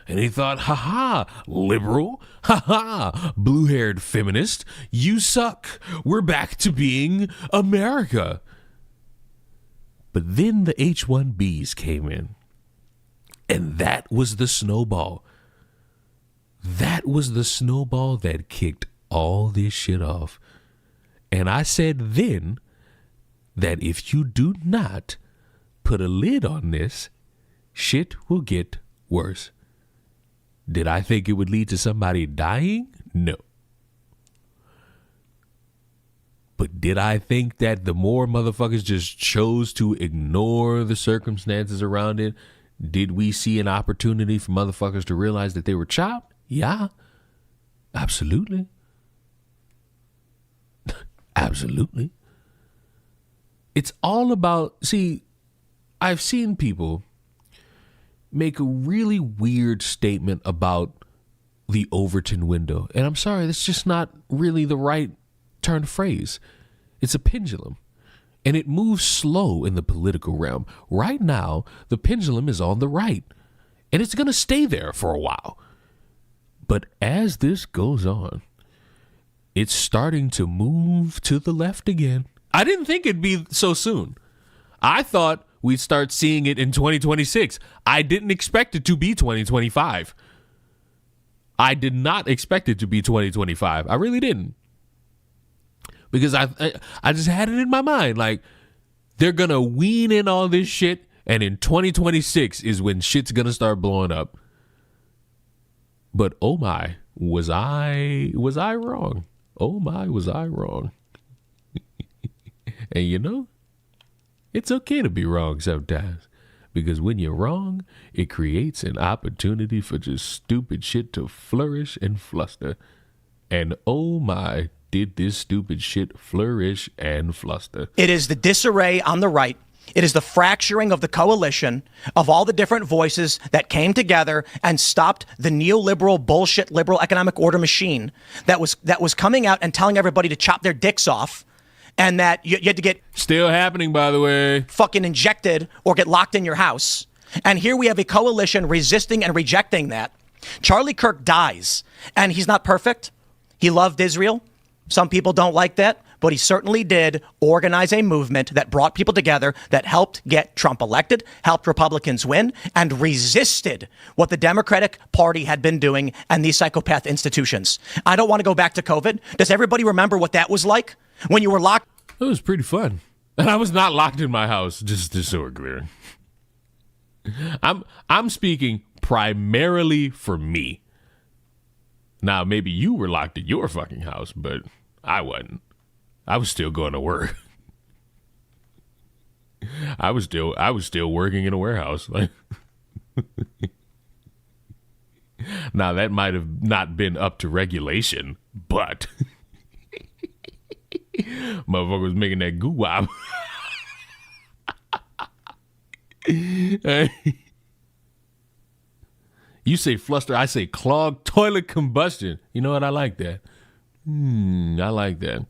And he thought, ha-ha, liberal, ha-ha, blue-haired feminist, you suck. We're back to being America. But then the H-1Bs came in. And that was the snowball. That was the snowball that kicked all this shit off. And I said then that if you do not put a lid on this, shit will get worse. Did I think it would lead to somebody dying? No. But did I think that the more motherfuckers just chose to ignore the circumstances around it, did we see an opportunity for motherfuckers to realize that they were chopped? Yeah, absolutely. Absolutely. It's all about, see, I've seen people make a really weird statement about the Overton window. And I'm sorry, that's just not really the right turn of phrase. It's a pendulum. And it moves slow in the political realm. Right now, the pendulum is on the right. And it's going to stay there for a while. But as this goes on, it's starting to move to the left again. I didn't think it'd be so soon. I thought we'd start seeing it in 2026. I didn't expect it to be 2025. I did not expect it to be 2025. I really didn't. Because I just had it in my mind. Like, they're going to wean in all this shit, and in 2026 is when shit's going to start blowing up. But oh my, was I wrong? Oh my, was I wrong? And you know, it's okay to be wrong sometimes. Because when you're wrong, it creates an opportunity for just stupid shit to flourish and fluster. And oh my, did this stupid shit flourish and fluster. It is the disarray on the right. It is the fracturing of the coalition of all the different voices that came together and stopped the neoliberal bullshit liberal economic order machine that was coming out and telling everybody to chop their dicks off, and that you had to get still happening, by the way, fucking injected or get locked in your house. And here we have a coalition resisting and rejecting that. Charlie Kirk dies, and he's not perfect. He loved Israel. Some people don't like that, but he certainly did organize a movement that brought people together, that helped get Trump elected, helped Republicans win, and resisted what the Democratic Party had been doing and these psychopath institutions. I don't want to go back to COVID. Does everybody remember what that was like when you were locked? It was pretty fun. And I was not locked in my house, just so we're clear. I'm speaking primarily for me. Now, maybe you were locked in your fucking house, but I wasn't. I was still going to work. I was still working in a warehouse. Like, now that might have not been up to regulation, but motherfucker was making that goo wop. You say fluster, I say clogged toilet combustion. You know what? I like that. I like that.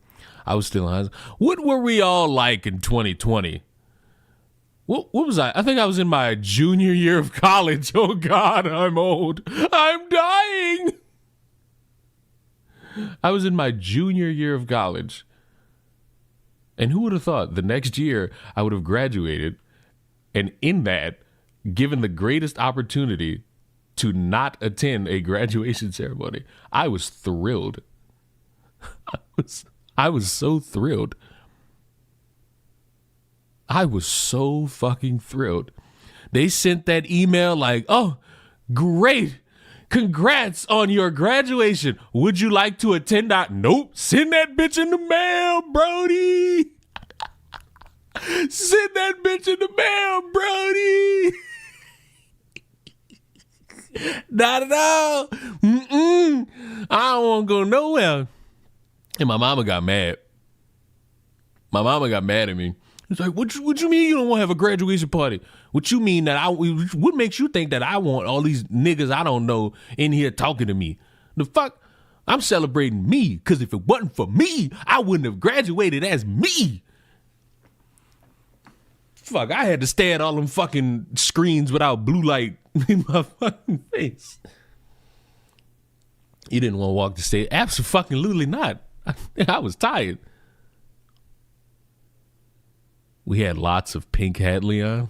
I was still on. What were we all like in 2020? What was I? I think I was in my junior year of college. Oh God, I'm old. I'm dying. I was in my junior year of college. And who would have thought the next year I would have graduated, and in that, given the greatest opportunity to not attend a graduation ceremony. I was thrilled. I was so thrilled. I was so fucking thrilled. They sent that email like, oh, great. Congrats on your graduation. Would you like to attend? Nope. Send that bitch in the mail, Brody. Send that bitch in the mail, Brody. Not at all. I don't want to go nowhere. And my mama got mad. My mama got mad at me. It's like, what you mean you don't want to have a graduation party? What you mean that what makes you think that I want all these niggas I don't know in here talking to me? The fuck? I'm celebrating me, because if it wasn't for me, I wouldn't have graduated as me. Fuck, I had to stare at all them fucking screens without blue light in my fucking face. You didn't want to walk the stage? Absolutely not. I was tired. We had lots of pink Hadley on.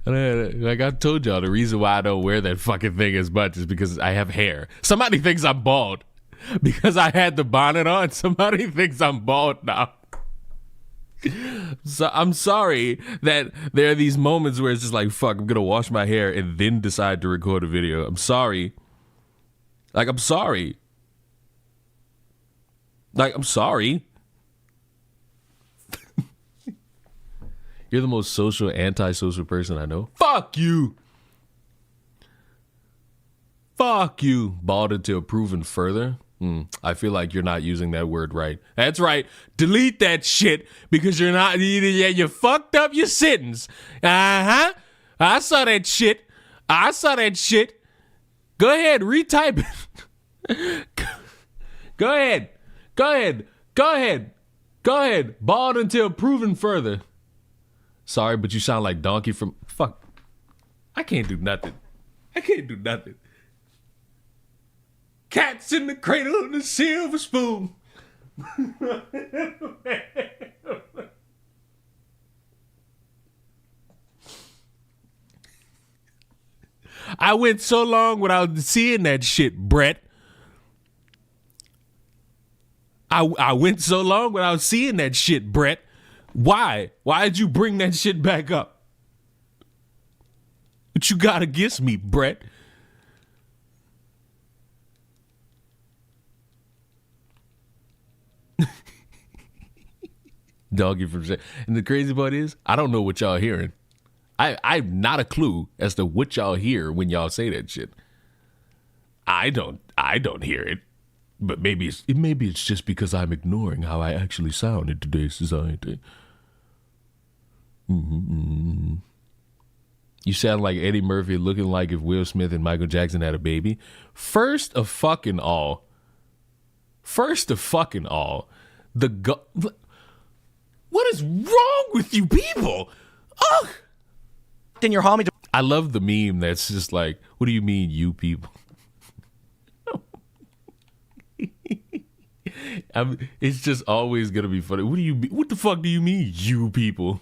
Like I told y'all, the reason why I don't wear that fucking thing as much is because I have hair. Somebody thinks I'm bald. Because I had the bonnet on, somebody thinks I'm bald now. So I'm sorry that there are these moments where it's just like, fuck, I'm gonna wash my hair and then decide to record a video. I'm sorry. Like, I'm sorry. Like, I'm sorry. You're the most social, antisocial person I know. Fuck you. Fuck you. Bald until proven further. I feel like you're not using that word right. That's right. Delete that shit because you're not. You fucked up your sentence. I saw that shit. I saw that shit. Go ahead, retype it. Go ahead. Go ahead. Go ahead. Go ahead. Bald until proven further. Sorry, but you sound like Donkey from... Fuck. I can't do nothing. I can't do nothing. Cats in the cradle and the silver spoon. I went so long without seeing that shit, Brett. I went so long without seeing that shit, Brett. Why? Why did you bring that shit back up? But you got against me, Brett. Doggy from shit. And the crazy part is, I don't know what y'all hearing. I've not a clue as to what y'all hear when y'all say that shit. I don't hear it. But maybe it's just because I'm ignoring how I actually sound in today's society. You sound like Eddie Murphy looking like if Will Smith and Michael Jackson had a baby. First of fucking all, what is wrong with you people? Ugh. In your homie. I love the meme that's just like, what do you mean, you people? It's just always gonna be funny. What the fuck do you mean, you people?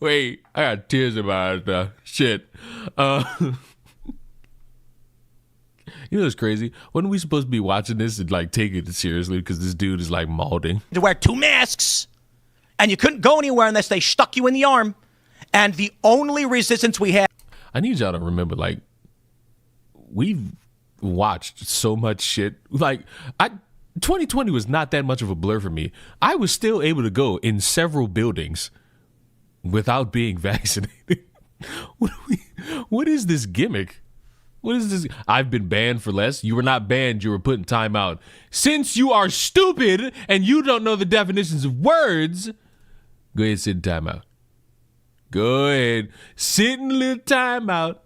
Wait, I got tears in my eyes now. Shit. You know what's crazy? Wasn't we supposed to be watching this and like taking it seriously because this dude is like mauling? To wear 2 masks, and you couldn't go anywhere unless they stuck you in the arm. And the only resistance we had. I need y'all to remember, like, we've watched so much shit. Like, 2020 was not that much of a blur for me. I was still able to go in several buildings without being vaccinated. What is this gimmick? What is this? I've been banned for less. You were not banned. You were put in timeout. Since you are stupid and you don't know the definitions of words, go ahead and sit in timeout. Go ahead. Sit in a little timeout.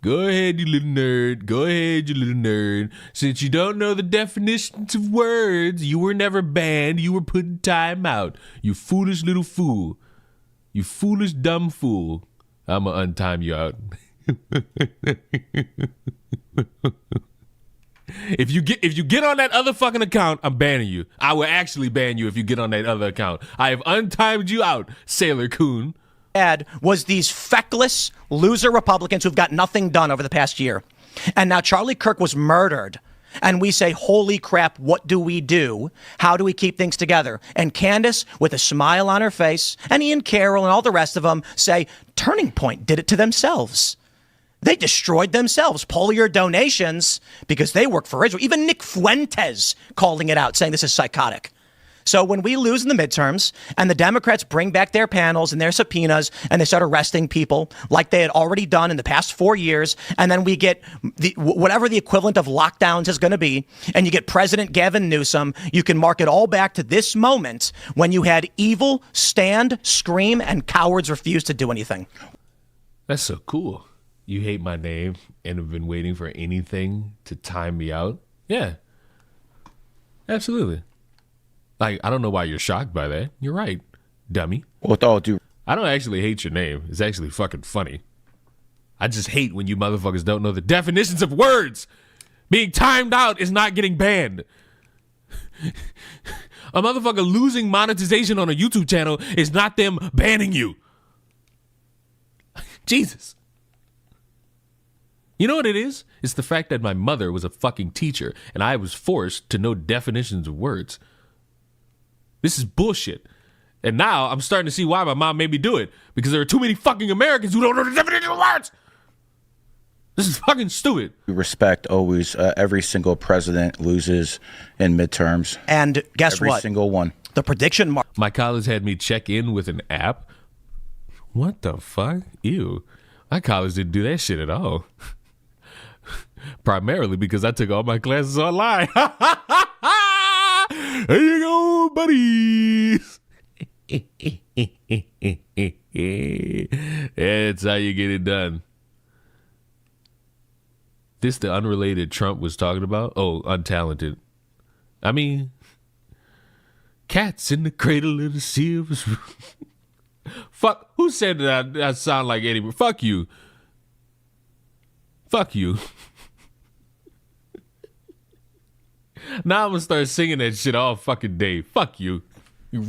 Go ahead, you little nerd. Go ahead, you little nerd. Since you don't know the definitions of words, you were never banned. You were put in timeout. You foolish little fool. You foolish dumb fool. I'm going to untime you out. If you get on that other fucking account, I'm banning you. I will actually ban you if you get on that other account. I have untimed you out, Sailor Coon. Was these feckless loser Republicans who've got nothing done over the past year. And now Charlie Kirk was murdered. And we say, holy crap, what do we do? How do we keep things together? And Candace, with a smile on her face, and Ian Carroll and all the rest of them say, Turning Point did it to themselves. They destroyed themselves. Pull your donations because they work for Israel. Even Nick Fuentes calling it out, saying this is psychotic. So when we lose in the midterms and the Democrats bring back their panels and their subpoenas and they start arresting people like they had already done in the past 4 years, and then we get whatever the equivalent of lockdowns is going to be, and you get President Gavin Newsom, you can mark it all back to this moment when you had evil stand, scream, and cowards refuse to do anything. That's so cool. You hate my name and have been waiting for anything to time me out? Yeah. Absolutely. Like, I don't know why you're shocked by that. You're right, dummy. With all due, I don't actually hate your name. It's actually fucking funny. I just hate when you motherfuckers don't know the definitions of words. Being timed out is not getting banned. A motherfucker losing monetization on a YouTube channel is not them banning you. Jesus. You know what it is? It's the fact that my mother was a fucking teacher and I was forced to know definitions of words. This is bullshit. And now I'm starting to see why my mom made me do it. Because there are too many fucking Americans who don't know the definition of words. This is fucking stupid. we respect always every single president loses in midterms. And guess what? Every single one. The prediction mark. My college had me check in with an app. What the fuck? Ew. My college didn't do that shit at all. Primarily because I took all my classes online. There you go, buddies. That's how you get it done. This the unrelated Trump was talking about? Oh, untalented. I mean, cats in the cradle of the silver. Fuck, who said that I sound like Eddie? Fuck you. Fuck you. Now I'm gonna start singing that shit all fucking day. Fuck you. You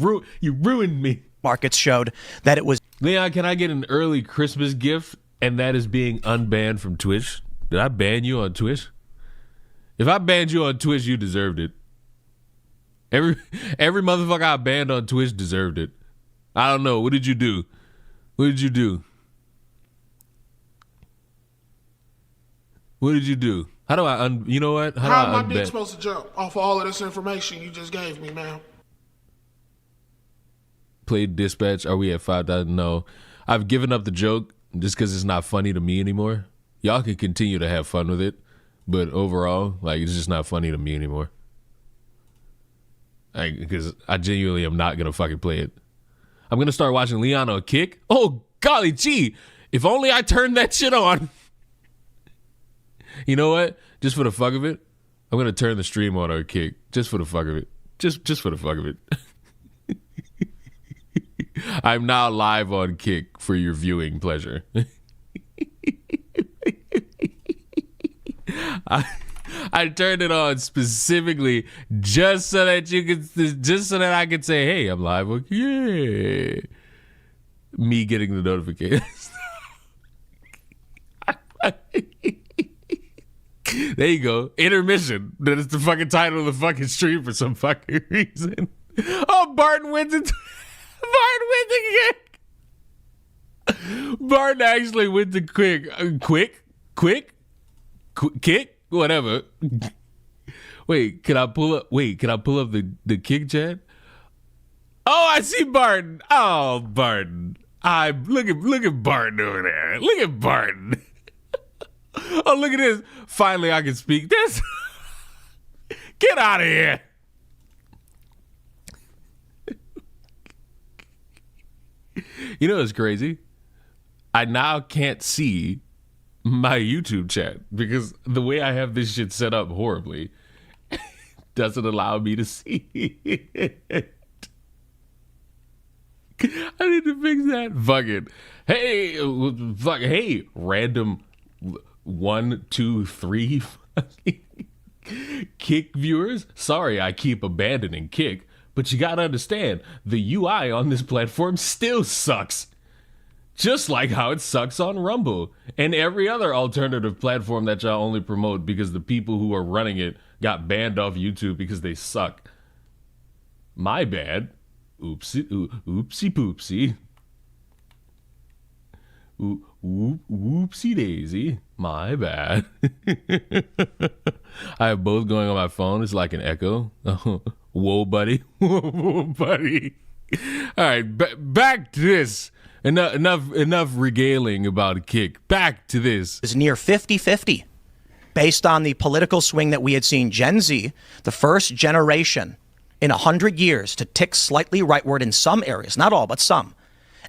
ruined me. Markets showed that it was. Leon, can I get an early Christmas gift? And that is being unbanned from Twitch. Did I ban you on Twitch? If I banned you on Twitch, you deserved it. Every motherfucker I banned on Twitch deserved it. I don't know. What did you do? What did you do? What did you do? How do I you know what? How am I dick supposed to jump off all of this information you just gave me, man? Played dispatch. Are we at 5,000? No. I've given up the joke just because it's not funny to me anymore. Y'all can continue to have fun with it, but overall, like, it's just not funny to me anymore. Like, because I genuinely am not gonna fucking play it. I'm gonna start watching Leon on Kick. Oh golly gee! If only I turned that shit on. You know what? Just for the fuck of it, I'm gonna turn the stream on or Kick. Just for the fuck of it. Just for the fuck of it. I'm now live on Kick for your viewing pleasure. I turned it on specifically just so that I could say, "Hey, I'm live." Yeah, me getting the notifications. There you go. Intermission. That is the fucking title of the fucking stream for some fucking reason. Oh, Barton wins it. Barton wins again. Barton actually went to Kick, whatever. Wait, can I pull up the Kick chat? Oh, I see Barton. Oh, Barton. Look at Barton over there. Look at Barton. Oh, look at this. Finally, I can speak. This. Get out of here. You know what's crazy? I now can't see my YouTube chat because the way I have this shit set up horribly doesn't allow me to see it. I need to fix that. Fuck it. Hey, random 1, 2, 3 Kick viewers. Sorry, I keep abandoning Kick, but you gotta understand the UI on this platform still sucks. Just like how it sucks on Rumble and every other alternative platform that y'all only promote because the people who are running it got banned off YouTube because they suck. My bad. Oopsie poopsie. Whoopsie daisy. My bad. I have both going on my phone. It's like an echo. Whoa, buddy. Whoa, buddy. All right, back to this. Enough regaling about Kick. Back to this. Is near 50-50 based on the political swing that we had seen. Gen Z, the first generation in 100 years to tick slightly rightward in some areas, not all, but some.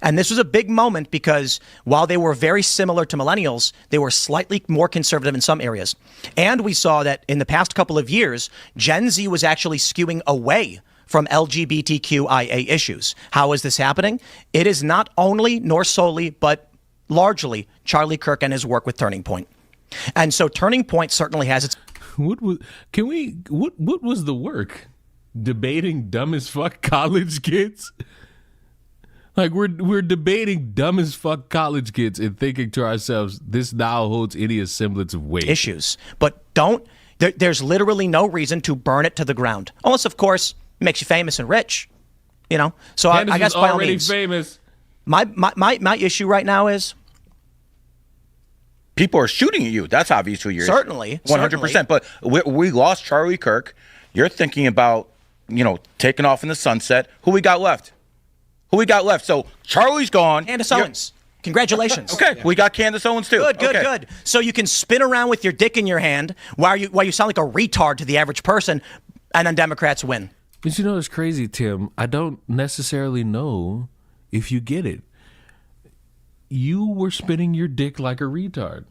And this was a big moment because while they were very similar to millennials, they were slightly more conservative in some areas. And we saw that in the past couple of years, Gen Z was actually skewing away from LGBTQIA issues. How is this happening? It is not only nor solely, but largely Charlie Kirk and his work with Turning Point. And so Turning Point certainly has its... What was the work? Debating dumb as fuck college kids? Like we're debating dumb as fuck college kids and thinking to ourselves, this now holds any semblance of weight. Issues. But there's literally no reason to burn it to the ground. Unless, of course, it makes you famous and rich. You know? So I guess by all means. Famous. My issue right now is... People are shooting at you. That's obviously your Certainly. 100%. But we lost Charlie Kirk. You're thinking about, taking off in the sunset. Who we got left? So Charlie's gone. Candace Owens. Congratulations. Okay, we got Candace Owens too. Good. So you can spin around with your dick in your hand while you sound like a retard to the average person, and then Democrats win. But it's crazy, Tim. I don't necessarily know if you get it. You were spinning your dick like a retard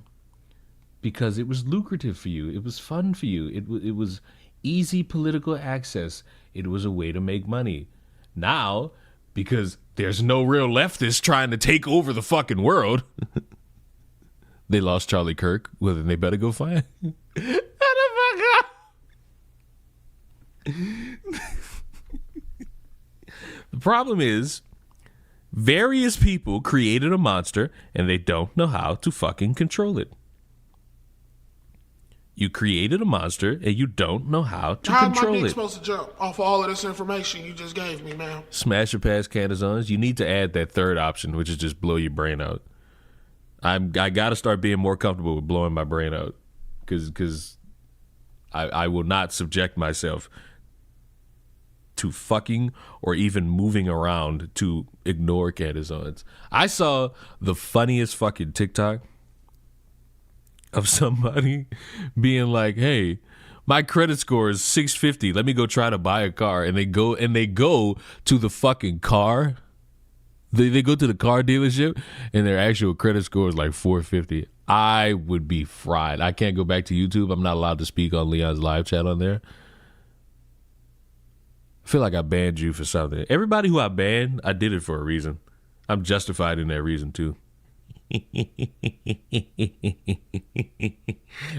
because it was lucrative for you. It was fun for you. It was easy political access. It was a way to make money. Now, because there's no real leftist trying to take over the fucking world, they lost Charlie Kirk. Well, then they better go find The problem is, various people created a monster and they don't know how to fucking control it. You created a monster and you don't know how to control it. How am my dick supposed to jump off of all of this information you just gave me, man? Smash or pass Candace Owens. You need to add that third option, which is just blow your brain out. I got to start being more comfortable with blowing my brain out because I will not subject myself to fucking or even moving around to ignore Candace Owens. I saw the funniest fucking TikTok of somebody being like, hey, my credit score is 650. Let me go try to buy a car. And they go to the fucking car. They go to the car dealership and their actual credit score is like 450. I would be fried. I can't go back to YouTube. I'm not allowed to speak on Leon's live chat on there. I feel like I banned you for something. Everybody who I banned, I did it for a reason. I'm justified in that reason too.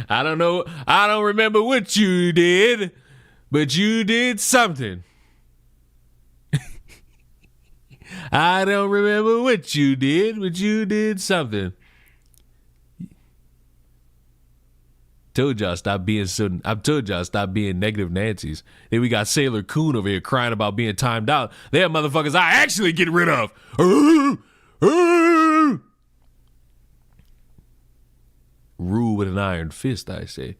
I don't know. I don't remember what you did, but you did something. I don't remember what you did, but you did something. Told y'all stop being negative Nancy's. Then we got Sailor Coon over here crying about being timed out. They're motherfuckers I actually get rid of. Rule with an iron fist, I say.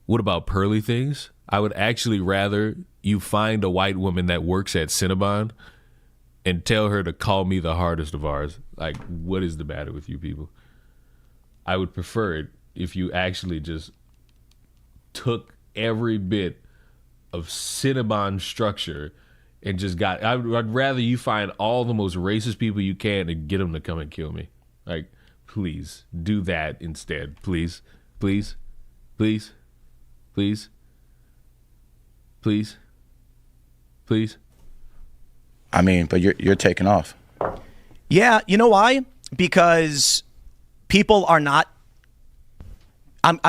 What about pearly things? I would actually rather you find a white woman that works at Cinnabon and tell her to call me the hardest of ours. Like, what is the matter with you people? I would prefer it if you actually just took every bit of Cinnabon structure and just got. I'd rather you find all the most racist people you can and get them to come and kill me. Like, please do that instead. Please, please, please, please, please, please. I mean, but you're taking off. Yeah, you know why? Because people are not.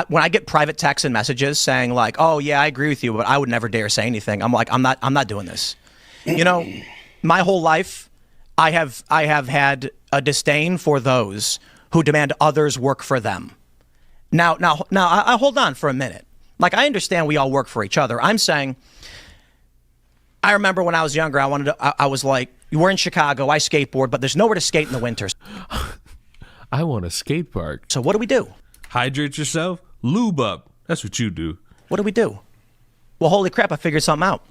When I get private texts and messages saying like, "Oh yeah, I agree with you, but I would never dare say anything," I'm like, I'm not doing this. You know, my whole life, I have had a disdain for those who demand others work for them. Now, I hold on for a minute. Like, I understand we all work for each other. I'm saying, I remember when I was younger, I was like, we're in Chicago, I skateboard, but there's nowhere to skate in the winters. I want a skate park. So what do we do? Hydrate yourself, lube up. That's what you do. What do we do? Well, holy crap, I figured something out.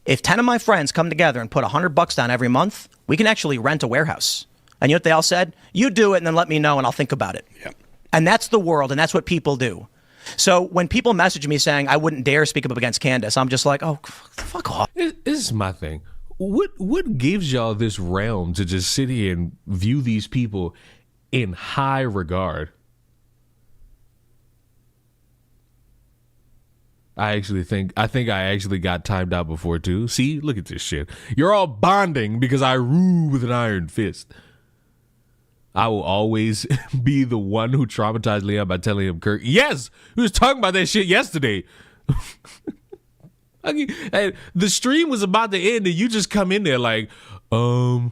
If 10 of my friends come together and put $100 down every month, we can actually rent a warehouse. And you know what they all said? You do it and then let me know and I'll think about it. Yeah. And that's the world, and that's what people do. So when people message me saying I wouldn't dare speak up against Candace, I'm just like, oh, fuck off. This is my thing. What gives y'all this realm to just sit here and view these people in high regard? I think I actually got timed out before too. See, look at this shit. You're all bonding because I rule with an iron fist. I will always be the one who traumatized Leon by telling him, Kirk, yes, we was talking about that shit yesterday. The stream was about to end and you just come in there like, I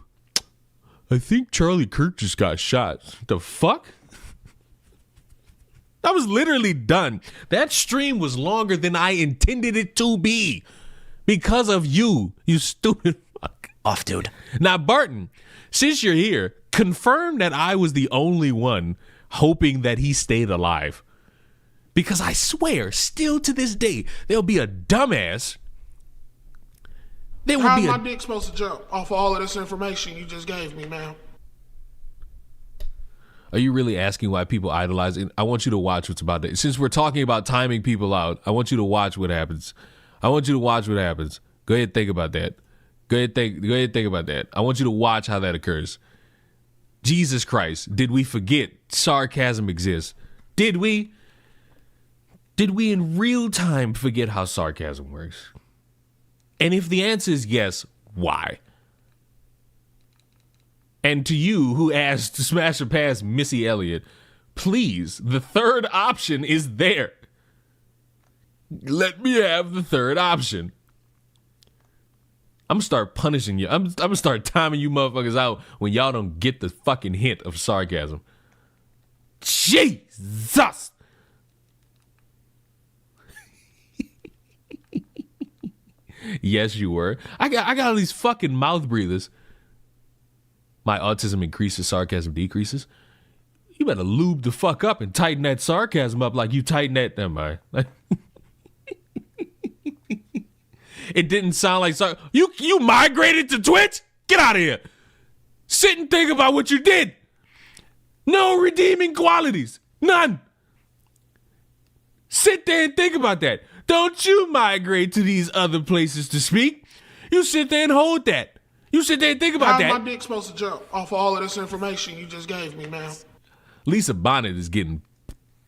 think Charlie Kirk just got shot. The fuck? I was literally done. That stream was longer than I intended it to be because of you stupid fuck. Off, dude. Now, Barton, since you're here, confirm that I was the only one hoping that he stayed alive. Because I swear, still to this day, there'll be a dumbass. How's my dick supposed to jump off of all of this information you just gave me, man? Are you really asking why people idolize it? I want you to watch what's about to. Since we're talking about timing people out, I want you to watch what happens. Go ahead and think about that. Go ahead and think about that. I want you to watch how that occurs. Jesus Christ, did we forget sarcasm exists? Did we? Did we in real time forget how sarcasm works? And if the answer is yes, why? And to you who asked to smash or pass Missy Elliott, please, the third option is there. Let me have the third option. I'm gonna start punishing you. I'm gonna start timing you motherfuckers out when y'all don't get the fucking hint of sarcasm. Jesus! Yes, you were. I got all these fucking mouth breathers. My autism increases, sarcasm decreases. You better lube the fuck up and tighten that sarcasm up like you tighten that. Never mind. It didn't sound like you migrated to Twitch? Get out of here. Sit and think about what you did. No redeeming qualities. None. Sit there and think about that. Don't you migrate to these other places to speak. You sit there and hold that. You sit there and think about that. How's my dick supposed to jump off of all of this information you just gave me, man? Lisa Bonnet is getting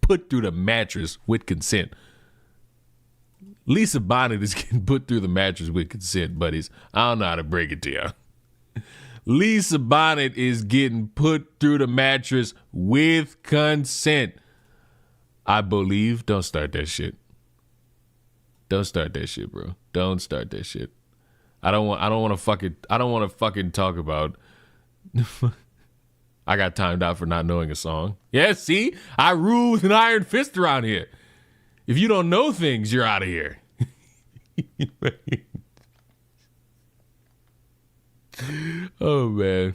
put through the mattress with consent. Lisa Bonnet is getting put through the mattress with consent, buddies. I don't know how to break it to you. Lisa Bonnet is getting put through the mattress with consent. I believe. Don't start that shit. Don't start that shit, bro. Don't start that shit. I don't want to fucking talk about. I got timed out for not knowing a song. Yeah, see? I rule with an iron fist around here. If you don't know things, you're out of here. Oh, man.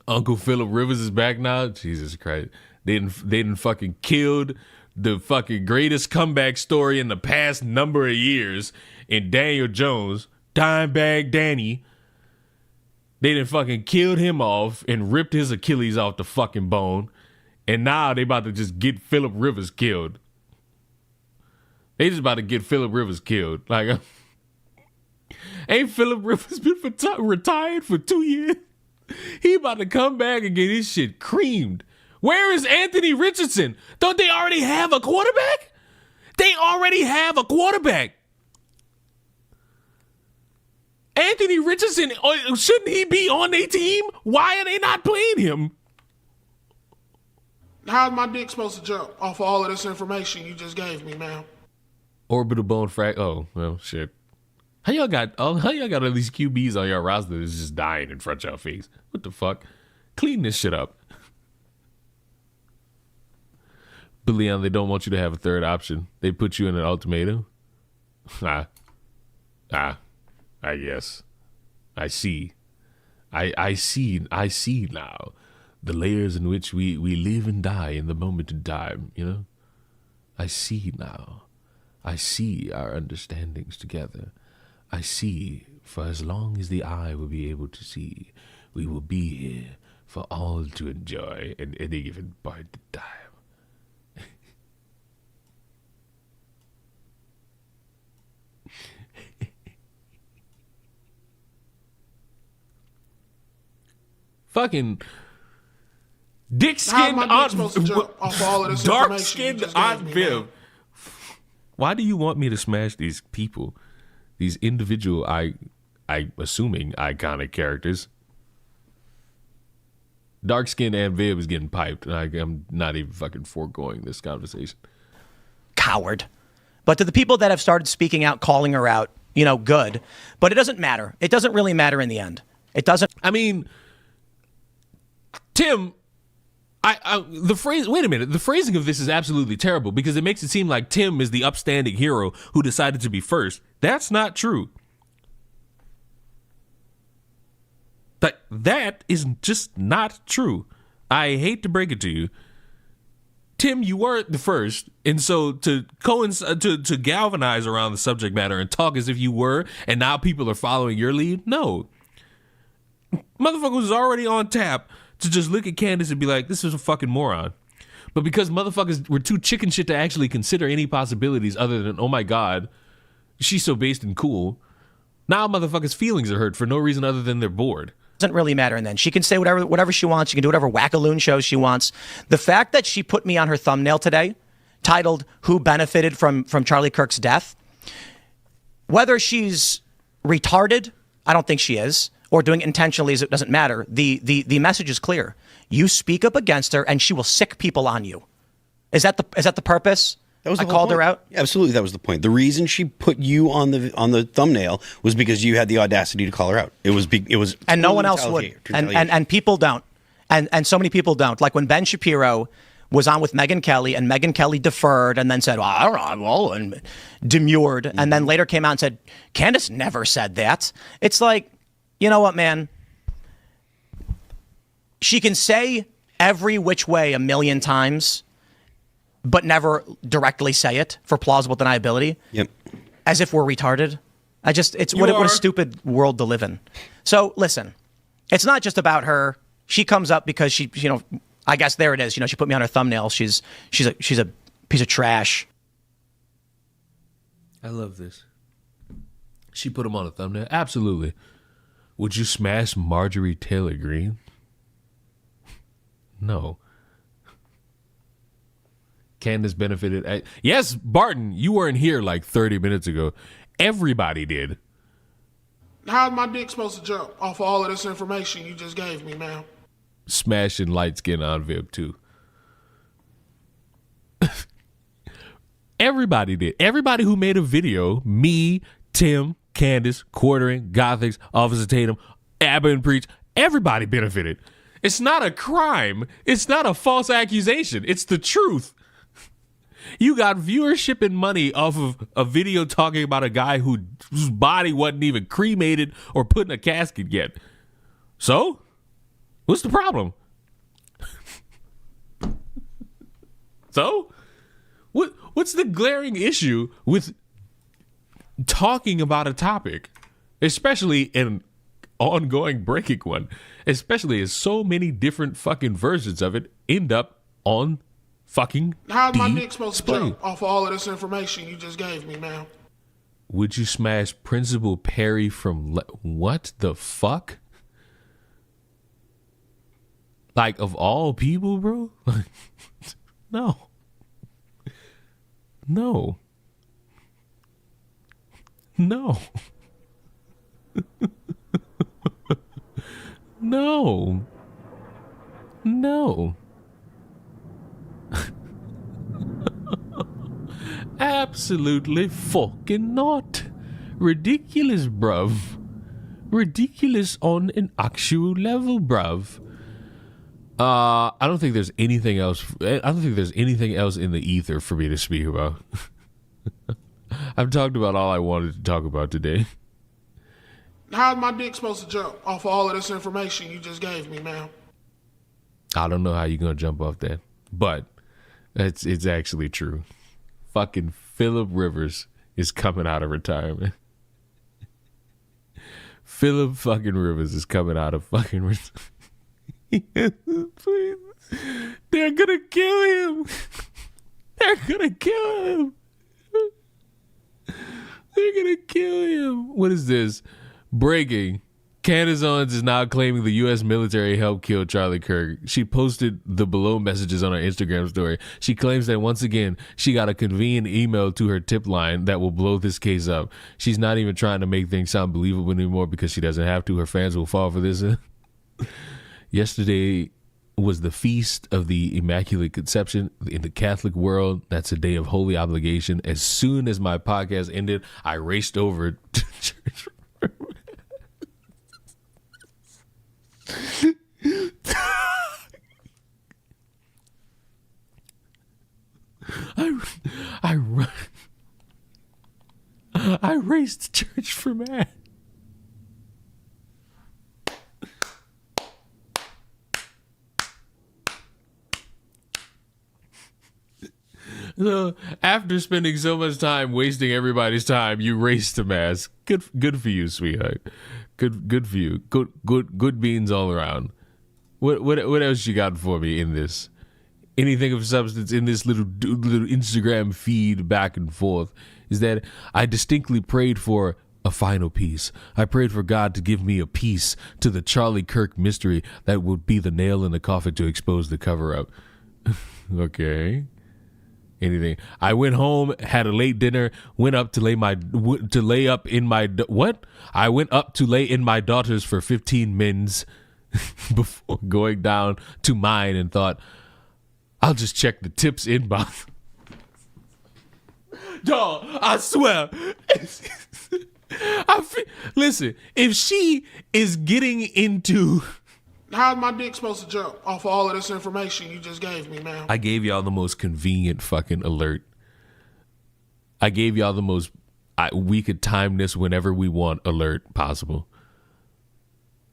Uncle Philip Rivers is back now. Jesus Christ. They didn't fucking killed the fucking greatest comeback story in the past number of years in Daniel Jones, Dimebag Danny. They done fucking killed him off and ripped his Achilles off the fucking bone And now they about to just get Phillip Rivers killed. They just about to get Phillip Rivers killed. Like, ain't Phillip Rivers been retired for 2 years? He about to come back and get his shit creamed. Where is Anthony Richardson? Don't they already have a quarterback? They already have a quarterback. Anthony Richardson, shouldn't he be on their team? Why are they not playing him? How's my dick supposed to jump off of all of this information you just gave me, man? Orbital bone oh, well, shit. How y'all got all these QBs on your roster that's just dying in front of your face? What the fuck? Clean this shit up. But Leon, they don't want you to have a third option. They put you in an ultimatum. I guess. I see. I see now the layers in which we live and die in the moment of time, you know? I see now. I see our understandings together. I see, for as long as the eye will be able to see, we will be here for all to enjoy at any given point in time. Fucking dick-skinned on dark-skinned on Viv. Why do you want me to smash these people? These individual, I assuming iconic characters. Dark-skinned and Viv is getting piped. I'm not even fucking foregoing this conversation. Coward. But to the people that have started speaking out, calling her out, you know, good. But it doesn't matter. It doesn't really matter in the end. It doesn't. I mean, Tim, the phrase, wait a minute, the phrasing of this is absolutely terrible because it makes it seem like Tim is the upstanding hero who decided to be first. That's not true. That is just not true. I hate to break it to you. Tim, you weren't the first, and so to galvanize around the subject matter and talk as if you were, and now people are following your lead, no. Motherfucker was already on tap to just look at Candace and be like, this is a fucking moron. But because motherfuckers were too chicken shit to actually consider any possibilities other than, oh my God, she's so based and cool, now motherfuckers' feelings are hurt for no reason other than they're bored. Doesn't really matter. And then she can say whatever she wants. She can do whatever wackaloon show she wants. The fact that she put me on her thumbnail today, titled "Who Benefited from Charlie Kirk's Death," whether she's retarded, I don't think she is, or doing it intentionally, it doesn't matter. The message is clear. You speak up against her, and she will sick people on you. Is that the purpose? That was I called her out. Absolutely, that was the point. The reason she put you on the thumbnail was because you had the audacity to call her out. It was and no one else would, and people don't, and so many people don't. Like when Ben Shapiro was on with Megyn Kelly, and Megyn Kelly deferred and then said, well, I don't know, and demurred, and then later came out and said, Candace never said that. It's like, you know what, man? She can say every which way a million times, but never directly say it for plausible deniability. Yep. As if we're retarded. What a stupid world to live in. So listen, it's not just about her. She comes up because she, you know, I guess there it is. You know, she put me on her thumbnail. She's a piece of trash. I love this. She put him on a thumbnail. Absolutely. Would you smash Marjorie Taylor Greene? No. Candace benefited. Yes, Barton, you weren't here like 30 minutes ago. Everybody did. How's my dick supposed to jump off of all of this information you just gave me, man? Smashing light skin on Viv too. Everybody did. Everybody who made a video, me, Tim, Candace, Quartering, Gothics, Officer Tatum, Abba and Preach, everybody benefited. It's not a crime. It's not a false accusation. It's the truth. You got viewership and money off of a video talking about a guy whose body wasn't even cremated or put in a casket yet. So, what's the problem? So, what's the glaring issue with talking about a topic, especially an ongoing breaking one, especially as so many different fucking versions of it end up on fucking How's my dick supposed to display. jump off of all of this information you just gave me, man? Would you smash Principal Perry from what the fuck? Like, of all people, bro? No. No. No. No. No. Absolutely fucking not. Ridiculous, bruv. Ridiculous on an actual level, bruv. I don't think there's anything else. I don't think there's anything else in the ether for me to speak about. I've talked about all I wanted to talk about today. How's my dick supposed to jump off of all of this information you just gave me, man? I don't know how you're gonna jump off that, but it's actually true. Fucking Phillip Rivers is coming out of retirement. Phillip fucking Rivers is coming out of fucking retirement. Please. They're gonna kill him. They're gonna kill him. They're gonna kill him. What is this? Breaking. Candace Owens is now claiming the U.S. military helped kill Charlie Kirk. She posted the below messages on her Instagram story. She claims that once again, she got a convenient email to her tip line that will blow this case up. She's not even trying to make things sound believable anymore because she doesn't have to. Her fans will fall for this. Yesterday was the feast of the Immaculate Conception in the Catholic world. That's a day of holy obligation. As soon as my podcast ended, I raced over to church. I raced to church for mass. So after spending so much time wasting everybody's time, you raced to mass. Good for you, sweetheart. Good for you. Good beans all around. What else you got for me in this? Anything of substance in this little Instagram feed back and forth is that I distinctly prayed for a final piece. I prayed for God to give me a piece to the Charlie Kirk mystery that would be the nail in the coffin to expose the cover-up. Okay. Anything. I went home, had a late dinner, went up to lay in my daughter's for 15 minutes before going down to mine and thought, I'll just check the tips inbox. Dog, I swear. Listen, if she is getting into... How's my dick supposed to jump off of all of this information you just gave me, man? I gave y'all the most convenient fucking alert. I gave y'all the most we could time this whenever we want alert possible.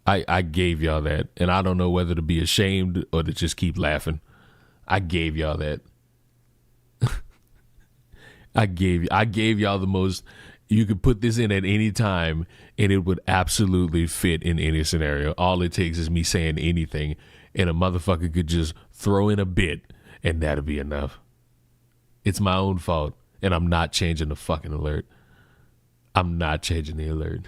I gave y'all that, and I don't know whether to be ashamed or to just keep laughing. I gave y'all that. I gave y'all the most. You could put this in at any time and it would absolutely fit in any scenario. All it takes is me saying anything and a motherfucker could just throw in a bit and that'll be enough. It's my own fault and I'm not changing the fucking alert. I'm not changing the alert.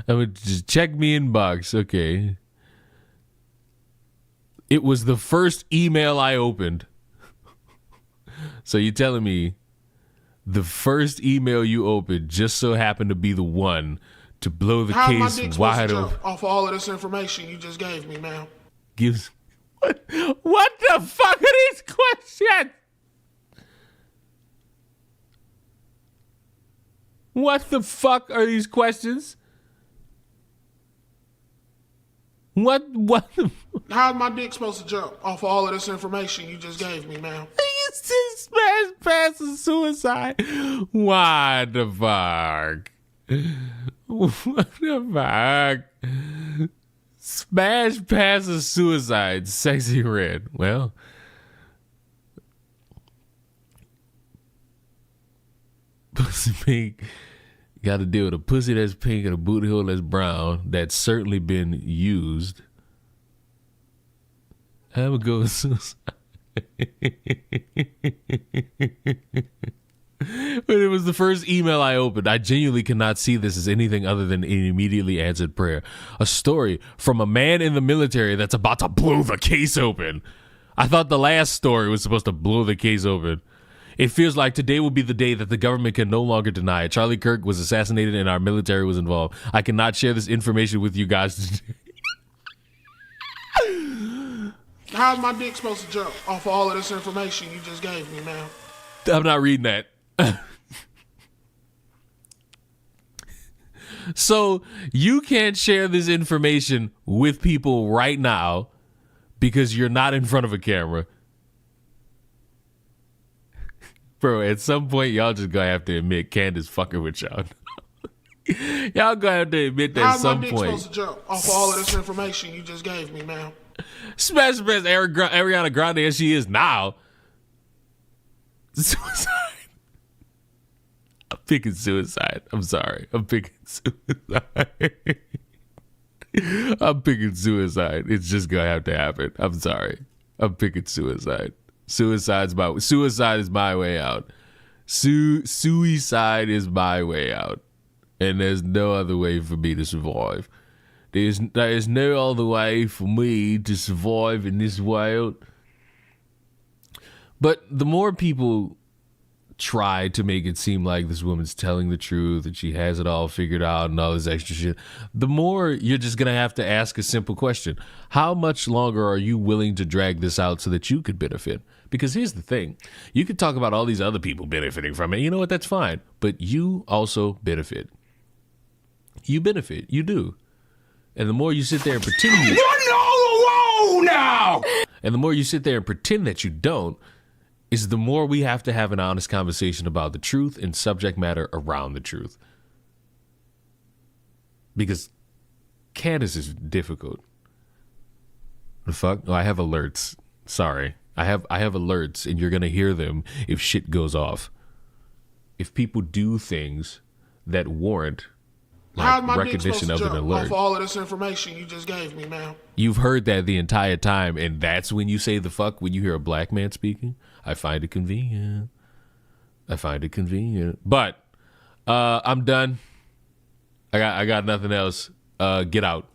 I would just check me inbox. Okay. It was the first email I opened. So you're telling me the first email you opened just so happened to be the one to blow the case wide open? Off of all of this information you just gave me, man. What the fuck are these questions? What the fuck are these questions? What the... How's my dick supposed to jump off of all of this information you just gave me, man? Smash pass a suicide. What the fuck? What the fuck? Smash pass a suicide. Sexy red. Well, Pussy Pink Got to deal with a pussy that's pink and a booty hole that's brown that's certainly been used. Have a go with suicide. When it was the first email I opened, I genuinely cannot see this as anything other than an immediately answered prayer. A story from a man in the military that's about to blow the case open. I thought the last story was supposed to blow the case open. It feels like today will be the day that the government can no longer deny it. Charlie Kirk was assassinated and our military was involved. I cannot share this information with you guys today. How's my dick supposed to jump off of all of this information you just gave me, man? I'm not reading that. So you can't share this information with people right now because you're not in front of a camera. Bro, at some point, y'all just gonna have to admit Candace fucking with y'all. Y'all gonna have to admit that at some point. How's my dick supposed to jump off of all of this information you just gave me, man? Smash the best Ariana Grande as she is now. Suicide. I'm picking suicide. I'm sorry. I'm picking suicide. I'm picking suicide. It's just gonna have to happen. I'm sorry. I'm picking suicide. Suicide is my way out. Suicide is my way out. And there's no other way for me to survive. There is no other way for me to survive in this world. But the more people try to make it seem like this woman's telling the truth and she has it all figured out and all this extra shit, the more you're just going to have to ask a simple question. How much longer are you willing to drag this out so that you could benefit? Because here's the thing. You could talk about all these other people benefiting from it. You know what? That's fine. But you also benefit. You benefit. You do. And the more you sit there and pretend you... Whoa now! And the more you sit there and pretend that you don't, is the more we have to have an honest conversation about the truth and subject matter around the truth. Because Candace is difficult. The fuck? Oh, I have alerts. Sorry. I have alerts, and you're going to hear them if shit goes off. If people do things that warrant recognition of an alert. Off all of this information you just gave me, man. You've heard that the entire time, and that's when you say the fuck when you hear a black man speaking. I find it convenient. But I'm done. I got nothing else. Get out.